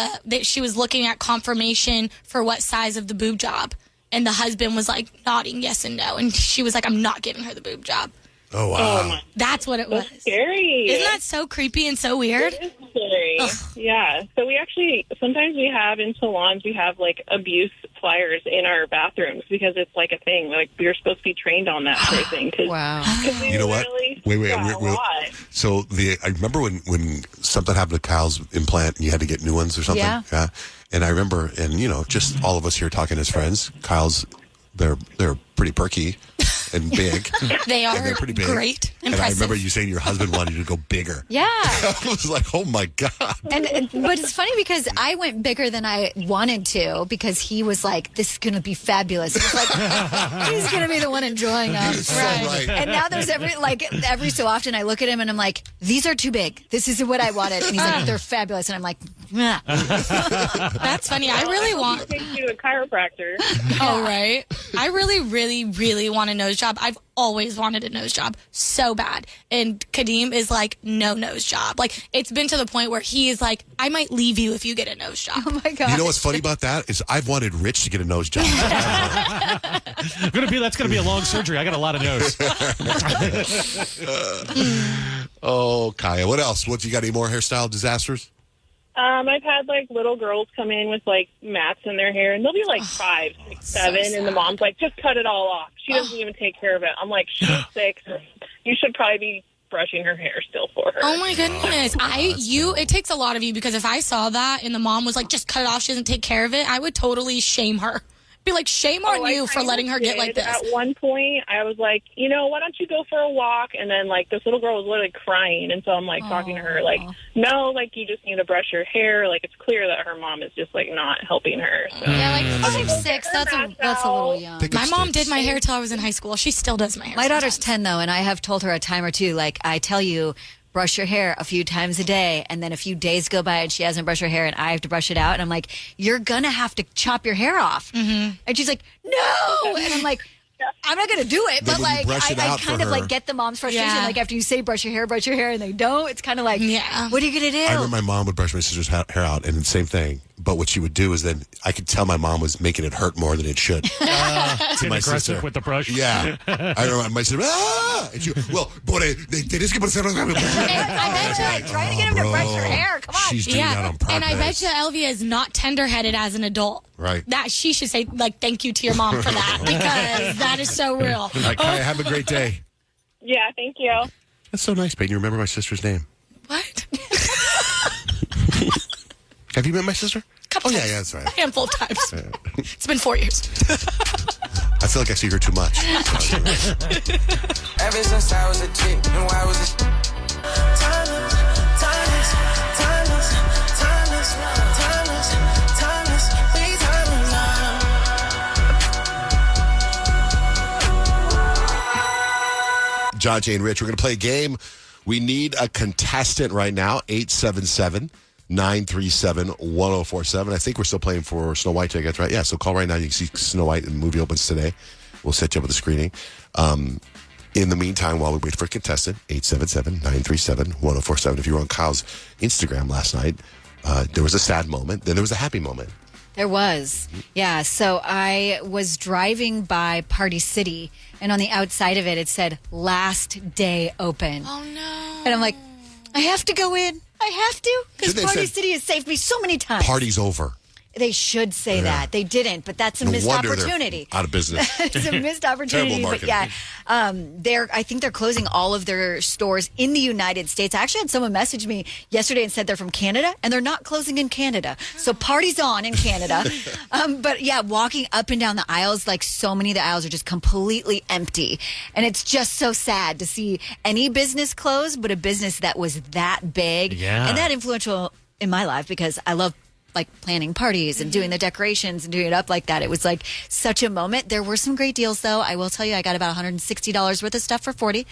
she was looking at confirmation for what size of the boob job, and the husband was like nodding yes and no, and she was like, "I'm not giving her the boob job." Oh wow, that's what it was. Scary. Isn't that so creepy and so weird? It is scary. Yeah. So we actually sometimes we have in salons we have like abuse flyers in our bathrooms because it's like a thing. Like we're supposed to be trained on that sort of thing. Wow. You know what? Wait. So I remember when something happened to Kyle's implant and you had to get new ones or something. Yeah. And I remember, and just all of us here talking as friends. Kyle's, they're pretty perky and big. They are and they're pretty big. Great. And I remember you saying your husband wanted you to go bigger. Yeah. I was like, oh my God. But it's funny because I went bigger than I wanted to because he was like, this is going to be fabulous. He's like, he's going to be the one enjoying them. So right. And now there's every so often I look at him and I'm like, these are too big. This isn't what I wanted. And he's like, they're fabulous. And I'm like, nah. That's funny. I really want to take you to a chiropractor. Oh, right. I really, really, really want a nose job. I've always wanted a nose job so bad. And Kadeem is like, no nose job. Like, it's been to the point where he is like, I might leave you if you get a nose job. Oh, my God. You know what's funny about that is I've wanted Rich to get a nose job. That's gonna be a long surgery. I got a lot of nose. Oh, Kaya, what else? What you got? Any more hairstyle disasters? I've had like little girls come in with like mats in their hair, and they'll be like 5, 6, 7, and the mom's like, "Just cut it all off." She doesn't even take care of it. I'm like, "She's 6. You should probably be brushing her hair still for her. Oh my goodness. It takes a lot of you, because if I saw that and the mom was like, just cut it off, she doesn't take care of it, I would totally shame her. Be like, shame on you for letting her get like this. At one point, I was like, why don't you go for a walk? And then, like, this little girl was literally crying. And so I'm, like, talking to her, like, no, like, you just need to brush your hair. Like, it's clear that her mom is just, like, not helping her. So. Yeah, like 5, 6, that's a little young. My mom did my hair till I was in high school. She still does my hair. My daughter's 10, though, and I have told her a time or two, like, I tell you, brush your hair a few times a day, and then a few days go by and she hasn't brushed her hair and I have to brush it out, and I'm like, you're gonna have to chop your hair off. And she's like, no, and I'm like, I'm not gonna do it, Then but when you like brush it I out kind for of like her- get the mom's frustration. Like after you say brush your hair, and they don't, it's kind of like, what are you gonna do? I remember my mom would brush my sister's hair out, and the same thing. But what she would do is then I could tell my mom was making it hurt more than it should. To Get my aggressive sister. with the brush. Yeah. I remember my sister, and she, well, tienes que poner. I bet you trying to get him to brush your hair. Come on. She's doing that on purpose. And I bet you Elvia is not tender-headed as an adult. Right. That she should say, like, thank you to your mom for that, because that is so real. All right, Kaya, have a great day. Yeah, thank you. That's so nice, Payton. You remember my sister's name. What? Have you met my sister? Couple times. times. Yeah, that's right. A handful of times. It's been 4 years. I feel like I see her too much. Ever since I was a kid, and why was it? John, Jay, and Rich, we're going to play a game. We need a contestant right now, 877-937-1047. I think we're still playing for Snow White tickets, right? Yeah, so call right now. You can see Snow White, and the movie opens today. We'll set you up with a screening. In the meantime, while we wait for a contestant, 877-937-1047. If you were on Kyle's Instagram last night, there was a sad moment. Then there was a happy moment. There was. Yeah. So I was driving by Party City, and on the outside of it, it said last day open. Oh, no. And I'm like, I have to go in. I have to, because Shouldn't they Party said, City has saved me so many times. Party's over. They should say that. They didn't, but that's a No missed wonder they're opportunity. out of business. It's a missed opportunity. Terrible But yeah, I think they're closing all of their stores in the United States. I actually had someone message me yesterday and said they're from Canada, and they're not closing in Canada. So party's on in Canada. But yeah, walking up and down the aisles, like so many of the aisles are just completely empty. And it's just so sad to see any business close, but a business that was that big and that influential in my life, because I love like planning parties and doing the decorations and doing it up like that. It was like such a moment. There were some great deals though. I will tell you, I got about $160 worth of stuff for $40,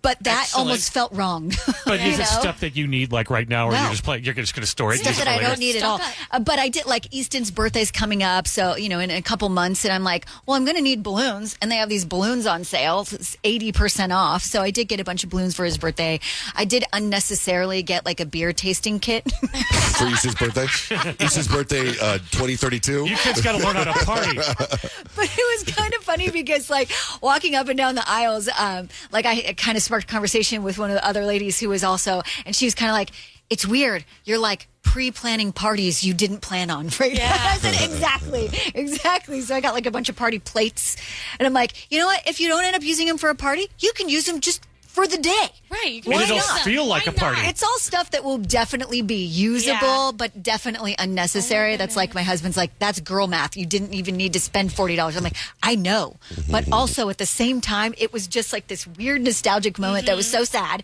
but that almost felt wrong. But is it stuff that you need like right now, or you're just going to store it? Stuff that I don't need at all. But I did, like, Easton's birthday's coming up, so, in a couple months, and I'm like, well, I'm going to need balloons, and they have these balloons on sale. It's 80% off, so I did get a bunch of balloons for his birthday. I did unnecessarily get, like, a beer tasting kit. For Easton's birthday? Easton's birthday, 2032? You kids got to learn how to party. But it was kind of funny because, like, walking up and down the aisles, like, I kind of sparked a conversation with one of the other ladies who was also, and she was kind of like, it's weird. You're like pre-planning parties you didn't plan on, right? Yeah. I said, exactly. So I got like a bunch of party plates, and I'm like, you know what? If you don't end up using them for a party, you can use them just for the day. Right. And it'll feel like a party. It's all stuff that will definitely be usable, but definitely unnecessary. That's like my husband's like, that's girl math. You didn't even need to spend $40. I'm like, I know. But also at the same time, it was just like this weird nostalgic moment that was so sad.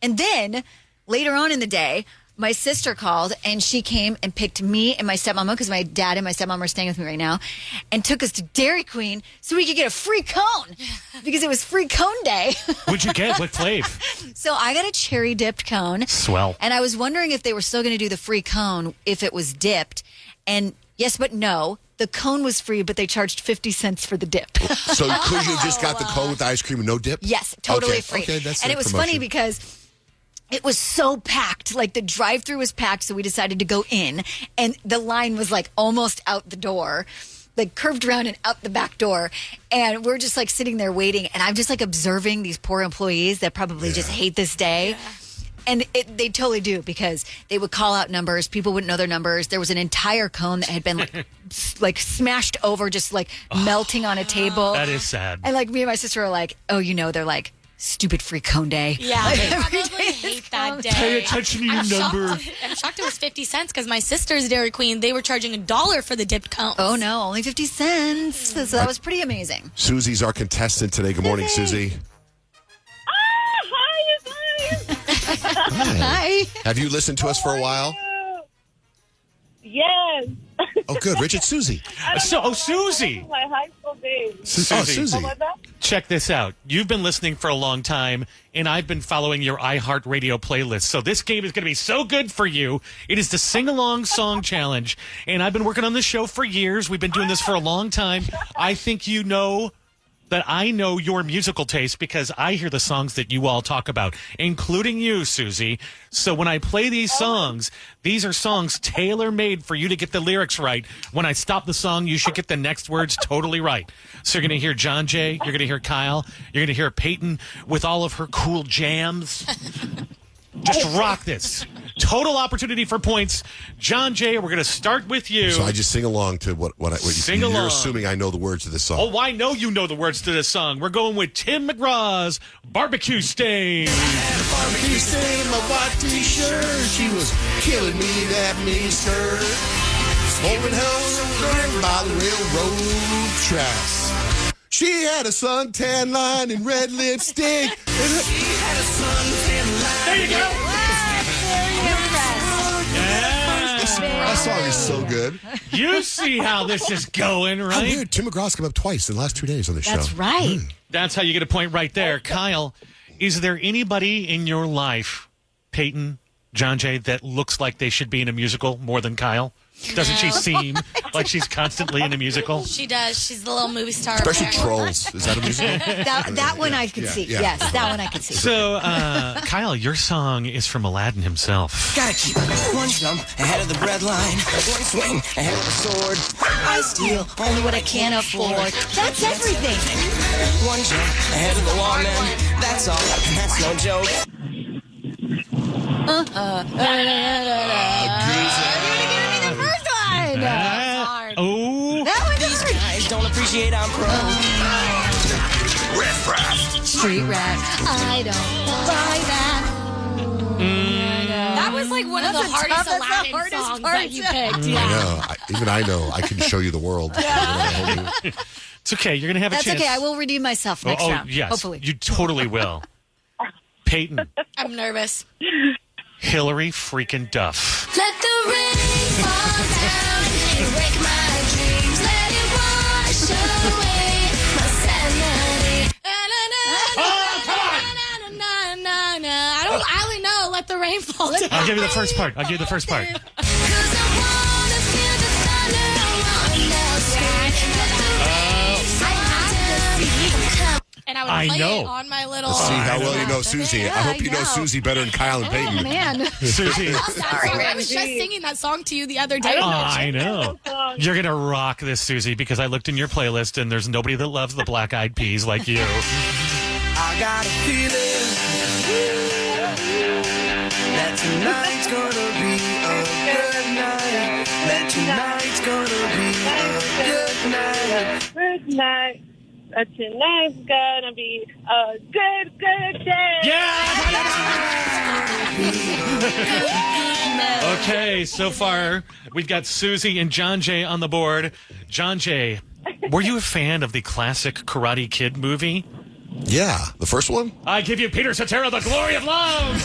And then later on in the day, my sister called, and she came and picked me and my stepmama, because my dad and my stepmom are staying with me right now, and took us to Dairy Queen so we could get a free cone, because it was free cone day. What'd you get? What flavor? So I got a cherry dipped cone. Swell. And I was wondering if they were still going to do the free cone if it was dipped. And yes, but no. The cone was free, but they charged 50 cents for the dip. So could you have just got the cone with the ice cream and no dip? Yes, totally free. Okay, that's and the it was promotion. funny because it was so packed. Like, the drive-thru was packed, so we decided to go in, and the line was like almost out the door, like curved around and out the back door, and we're just like sitting there waiting, and I'm just like observing these poor employees that probably just hate this day. And they totally do, because they would call out numbers. People wouldn't know their numbers. There was an entire cone that had been like smashed over, just like melting on a table. That is sad. And like me and my sister were like, oh, they're like Stupid free cone day. Yeah, I probably hate that day. Pay attention to your number. I'm shocked it was 50 cents because my sister's Dairy Queen, they were charging $1 for the dipped cones. Oh, no, only 50 cents. So that was pretty amazing. Susie's our contestant today. Good morning, Susie. Hi, you guys. Hi. Have you listened to us for a while? Yes. Oh, good. Richard, Susie. Susie. My high school days. Susie. Oh, what's that? Check this out. You've been listening for a long time, and I've been following your iHeartRadio playlist. So this game is going to be so good for you. It is the Sing-Along Song Challenge, and I've been working on this show for years. We've been doing this for a long time. I think you know that I know your musical taste because I hear the songs that you all talk about, including you, Susie. So when I play these songs, these are songs tailor-made for you to get the lyrics right. When I stop the song, you should get the next words totally right. So you're going to hear John Jay, you're going to hear Kyle, you're going to hear Payton with all of her cool jams. Just rock this. Total opportunity for points. John Jay, we're going to start with you. So I just sing along to what Sing you're along. assuming I know the words of this song. Oh, I know you know the words to this song. We're going with Tim McGraw's Barbecue Stain. Barbecue stain my white t-shirt. She was killing me, that mini skirt. Smoking hell by the railroad tracks. She had a suntan line and red lipstick. She had a suntan line. There you go. That song is so good. You see how this is going, How right? weird. Tim McGraw's come up twice in the last 2 days on the show. That's right. That's how you get a point right there. Kyle, is there anybody in your life, Payton, John Jay, that looks like they should be in a musical more than Kyle? Doesn't she seem like she's constantly in a musical? She does. She's the little movie star. Especially over there. Trolls. Is that a musical? That one I could see. yeah. Yes, that one I could see. So, Kyle, your song is from Aladdin himself. Gotta keep one jump ahead of the bread line, one swing ahead of the sword. I steal only what I can afford. That's everything. One jump ahead of the lawman. That's all, and that's no joke. Oh, These guys don't appreciate I'm pro. Riff Raff. Street rat. I don't buy that. That was like one of the hardest Aladdin songs that you picked. I know. Even I know. I can show you the world. it's okay. You're going to have a That's chance. okay. I will redeem myself next round. Yes. Hopefully. You totally will. Payton, I'm nervous. Hillary freaking Duff. Let the rain fall down and wake my dreams. Let it wash away my sanity. I only know Let the Rain Fall Down. I'll give you the first part. And I would I play know. it on my little... Let's see how well you know Susie. I hope you know know. Susie better than Kyle and Payton. Oh, man. Susie. I was just singing that song to you the other day. I know. You're going to rock this, Susie, because I looked in your playlist and there's nobody that loves the Black Eyed Peas like you. I got a feeling that tonight's gonna be a good night. That tonight's gonna be a good night. Good night. Tonight's gonna be a good day. Okay, so far we've got Susie and John Jay on the board. John Jay, were you a fan of the classic Karate Kid movie? Yeah. The first one? I give you Peter Cetera, The Glory of Love.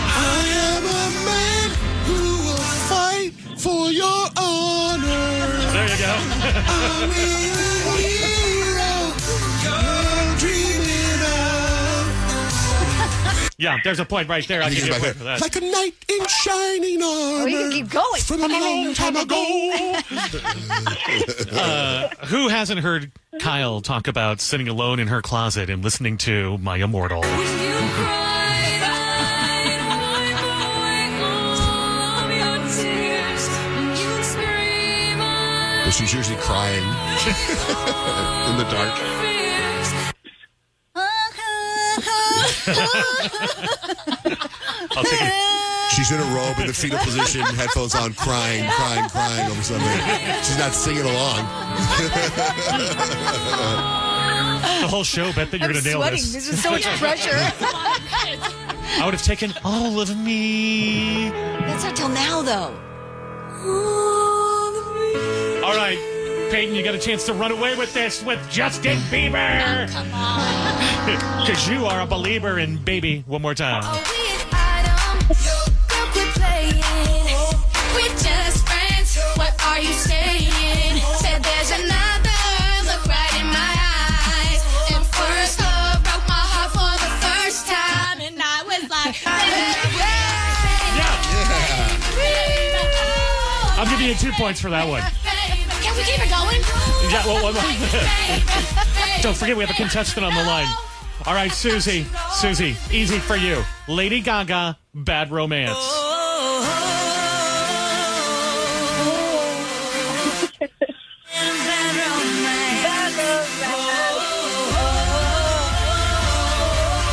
I am a man who will fight for your honor. There you go. I'm a hero you're dreaming of. Yeah, there's a point right there. I'll give you a point for that. Like a knight in shining armor. you can keep going. From a long time ago. Who hasn't heard Kyle talk about sitting alone in her closet and listening to My Immortal? But she's usually crying in the dark. I'll take it. She's in a robe in the fetal position, headphones on, crying over something. She's not singing along. The whole show bet that you're going to nail sweating. this. This is so much pressure. I would have taken all of me. That's not till now, though. All right, Payton, you got a chance to run away with this with Justin Bieber. Oh, come on. Because you are a believer in Baby. One more time. We're just friends. What are you saying? Said there's another look right in my eyes. And first love broke my heart for the first time. And I was like, I'll give you 2 points for that one. can we keep it going? Yeah, well, one more. Don't forget we have a contestant on the line. All right, Susie. Susie, easy for you. Lady Gaga, Bad Romance.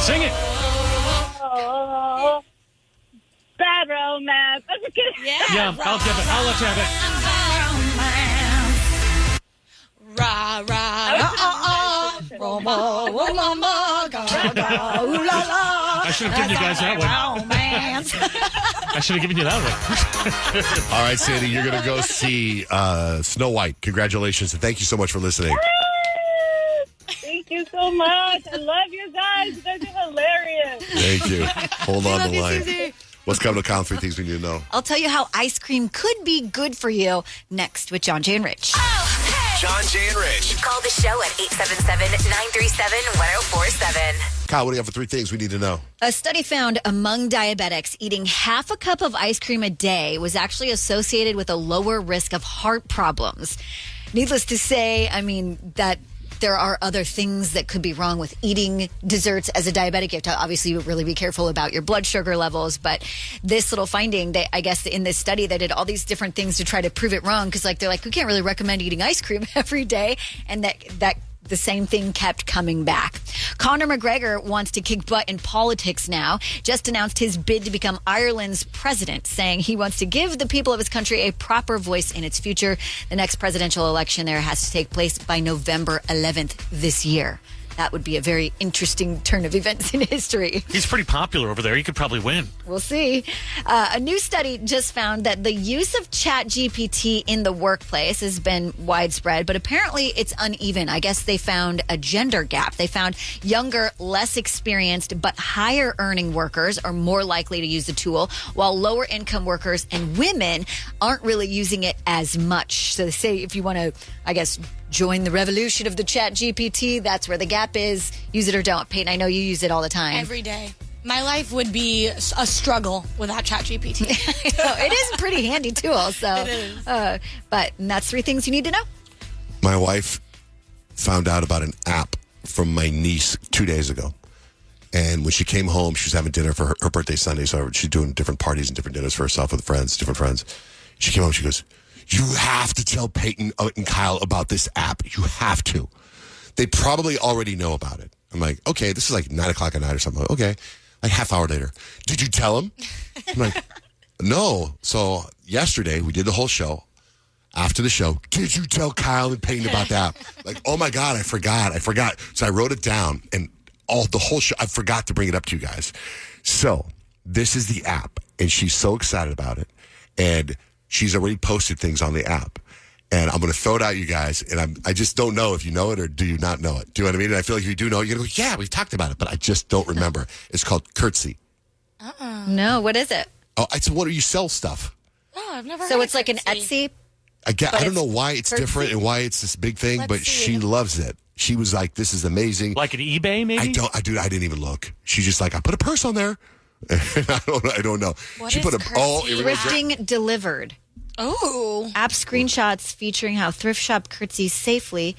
Sing it. Oh, bad romance. That's a good. Yeah, I'll let you have it. Rah, rah, I should have given you guys that one. I should have given you that one. All right, Sandy, you're going to go see Snow White. Congratulations, and thank you so much for listening. Thank you so much. I love you guys. You guys are hilarious. Thank you. Hold on the line. What's coming to Count 3 Things We Need to Know? I'll tell you how ice cream could be good for you next with John, Jay, and Rich. John, Jay, and Rich. Call the show at 877-937-1047. Kyle, what do you have for 3 things we need to know? A study found among diabetics eating half a cup of ice cream a day was actually associated with a lower risk of heart problems. Needless to say, I mean, that there are other things that could be wrong with eating desserts as a diabetic. You have to obviously really be careful about your blood sugar levels. But this little finding, I guess in this study, they did all these different things to try to prove it wrong. Because they're like, we can't really recommend eating ice cream every day. And that the same thing kept coming back. Conor McGregor wants to kick butt in politics now. Just announced his bid to become Ireland's president, saying he wants to give the people of his country a proper voice in its future. The next presidential election there has to take place by November 11th this year. That would be a very interesting turn of events in history. He's pretty popular over there. He could probably win. We'll see. A new study just found that the use of ChatGPT in the workplace has been widespread, but apparently it's uneven. I guess they found a gender gap. They found younger, less experienced, but higher earning workers are more likely to use the tool, while lower income workers and women aren't really using it as much. So they say if you want to, I guess, join the revolution of the ChatGPT, that's where the gap is. Use it or don't. Peyton, I know you use it all the time. Every day. My life would be a struggle without ChatGPT. It is a pretty handy tool. So, It is. But that's 3 things you need to know. My wife found out about an app from my niece 2 days ago. And when she came home, she was having dinner for her birthday Sunday. So she's doing different parties and different dinners for herself with friends, different friends. She came home, she goes, you have to tell Peyton and Kyle about this app. You have to. They probably already know about it. I'm like, okay, this is like 9 o'clock at night or something. Okay. Like half hour later. Did you tell him? I'm like, no. So yesterday we did the whole show. After the show, did you tell Kyle and Peyton about that? Like, oh my God, I forgot. So I wrote it down and the whole show, I forgot to bring it up to you guys. So this is the app and she's so excited about it. And she's already posted things on the app. And I'm going to throw it out, you guys. And I just don't know if you know it or do you not know it. Do you know what I mean? And I feel like if you do know it, you're going to go, yeah, we've talked about it. But I just don't remember. It's called Curtsy. No, what is it? Oh, it's what you sell stuff. Oh, I've never heard So of it's like an Etsy? I don't know why it's Curtsy. different and why it's this big thing, Let's but see. she loves it. She was like, this is amazing. Like an eBay, maybe? I didn't even look. She's just like, I put a purse on there. I don't know. What She is put a Curtsy? here we go. Thrifting delivered. Oh. App screenshots featuring how thrift shop Curtsy safely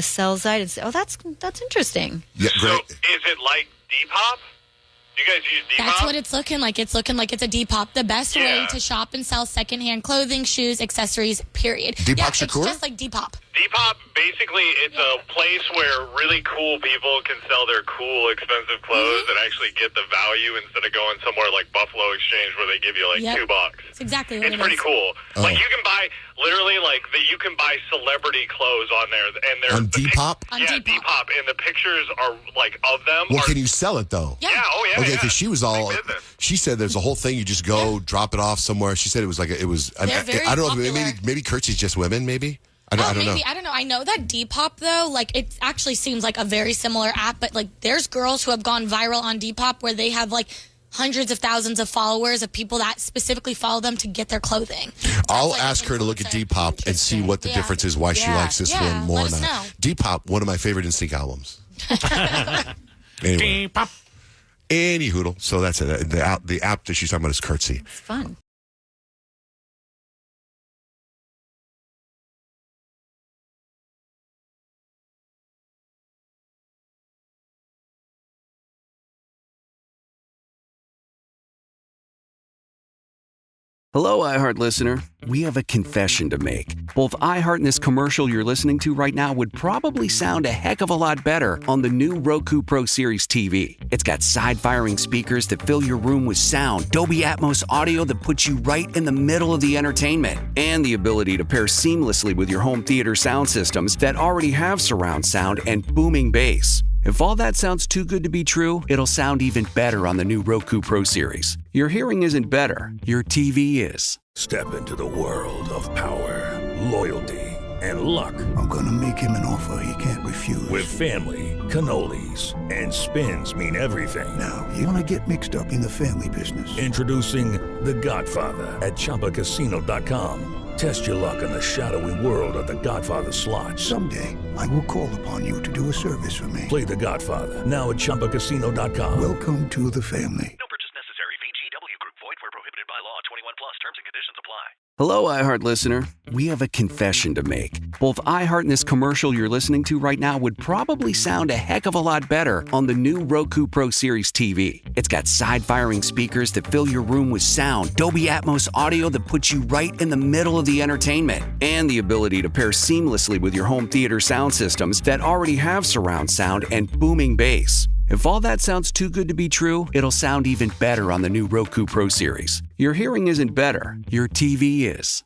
sells items. Oh, that's interesting. Yeah, great. Is it like Depop? Do you guys use Depop? That's what it's looking like. It's looking like it's a Depop. The best way Yeah. to shop and sell secondhand clothing, shoes, accessories, period. Deepak yeah, Shakur? It's just like Depop. Depop, basically, it's a place where really cool people can sell their cool, expensive clothes and actually get the value instead of going somewhere like Buffalo Exchange where they give you like $2. That's exactly what It's pretty cool. Oh. Like you can buy literally you can buy celebrity clothes on there, and they're On Depop? Depop, and the pictures are like of them. Well, can you sell it though? Yeah. Oh yeah. Okay, because she was all. She said there's a whole thing. You just go drop it off somewhere. She said it was like it was. I don't know. Maybe Curtsy's just women. Maybe. I don't know. I don't know. I know that Depop, though, like, it actually seems like a very similar app, but, like, there's girls who have gone viral on Depop where they have, like, hundreds of thousands of followers of people that specifically follow them to get their clothing. I'll ask her to look at Depop and see what the difference is, why she likes this one more than that. Depop, one of my favorite NSYNC albums. Anyway. Depop. Any hoodle. So that's it. The app that she's talking about is Curtsy. It's fun. Hello, iHeart listener. We have a confession to make. Both iHeart and this commercial you're listening to right now would probably sound a heck of a lot better on the new Roku Pro Series TV. It's got side-firing speakers that fill your room with sound, Dolby Atmos audio that puts you right in the middle of the entertainment, and the ability to pair seamlessly with your home theater sound systems that already have surround sound and booming bass. If all that sounds too good to be true, it'll sound even better on the new Roku Pro Series. Your hearing isn't better, your TV is. Step into the world of power, loyalty, and luck. I'm gonna make him an offer he can't refuse. With family, cannolis, and spins mean everything. Now, you wanna get mixed up in the family business. Introducing The Godfather at ChumbaCasino.com. Test your luck in the shadowy world of The Godfather slot. Someday, I will call upon you to do a service for me. Play The Godfather, now at ChumbaCasino.com. Welcome to the family. No purchase necessary. VGW Group. Void where prohibited by law. 21 plus. Terms and conditions apply. Hello, iHeart listener. We have a confession to make. Both iHeart and this commercial you're listening to right now would probably sound a heck of a lot better on the new Roku Pro Series TV. It's got side-firing speakers that fill your room with sound, Dolby Atmos audio that puts you right in the middle of the entertainment, and the ability to pair seamlessly with your home theater sound systems that already have surround sound and booming bass. If all that sounds too good to be true, it'll sound even better on the new Roku Pro Series. Your hearing isn't better, your TV is.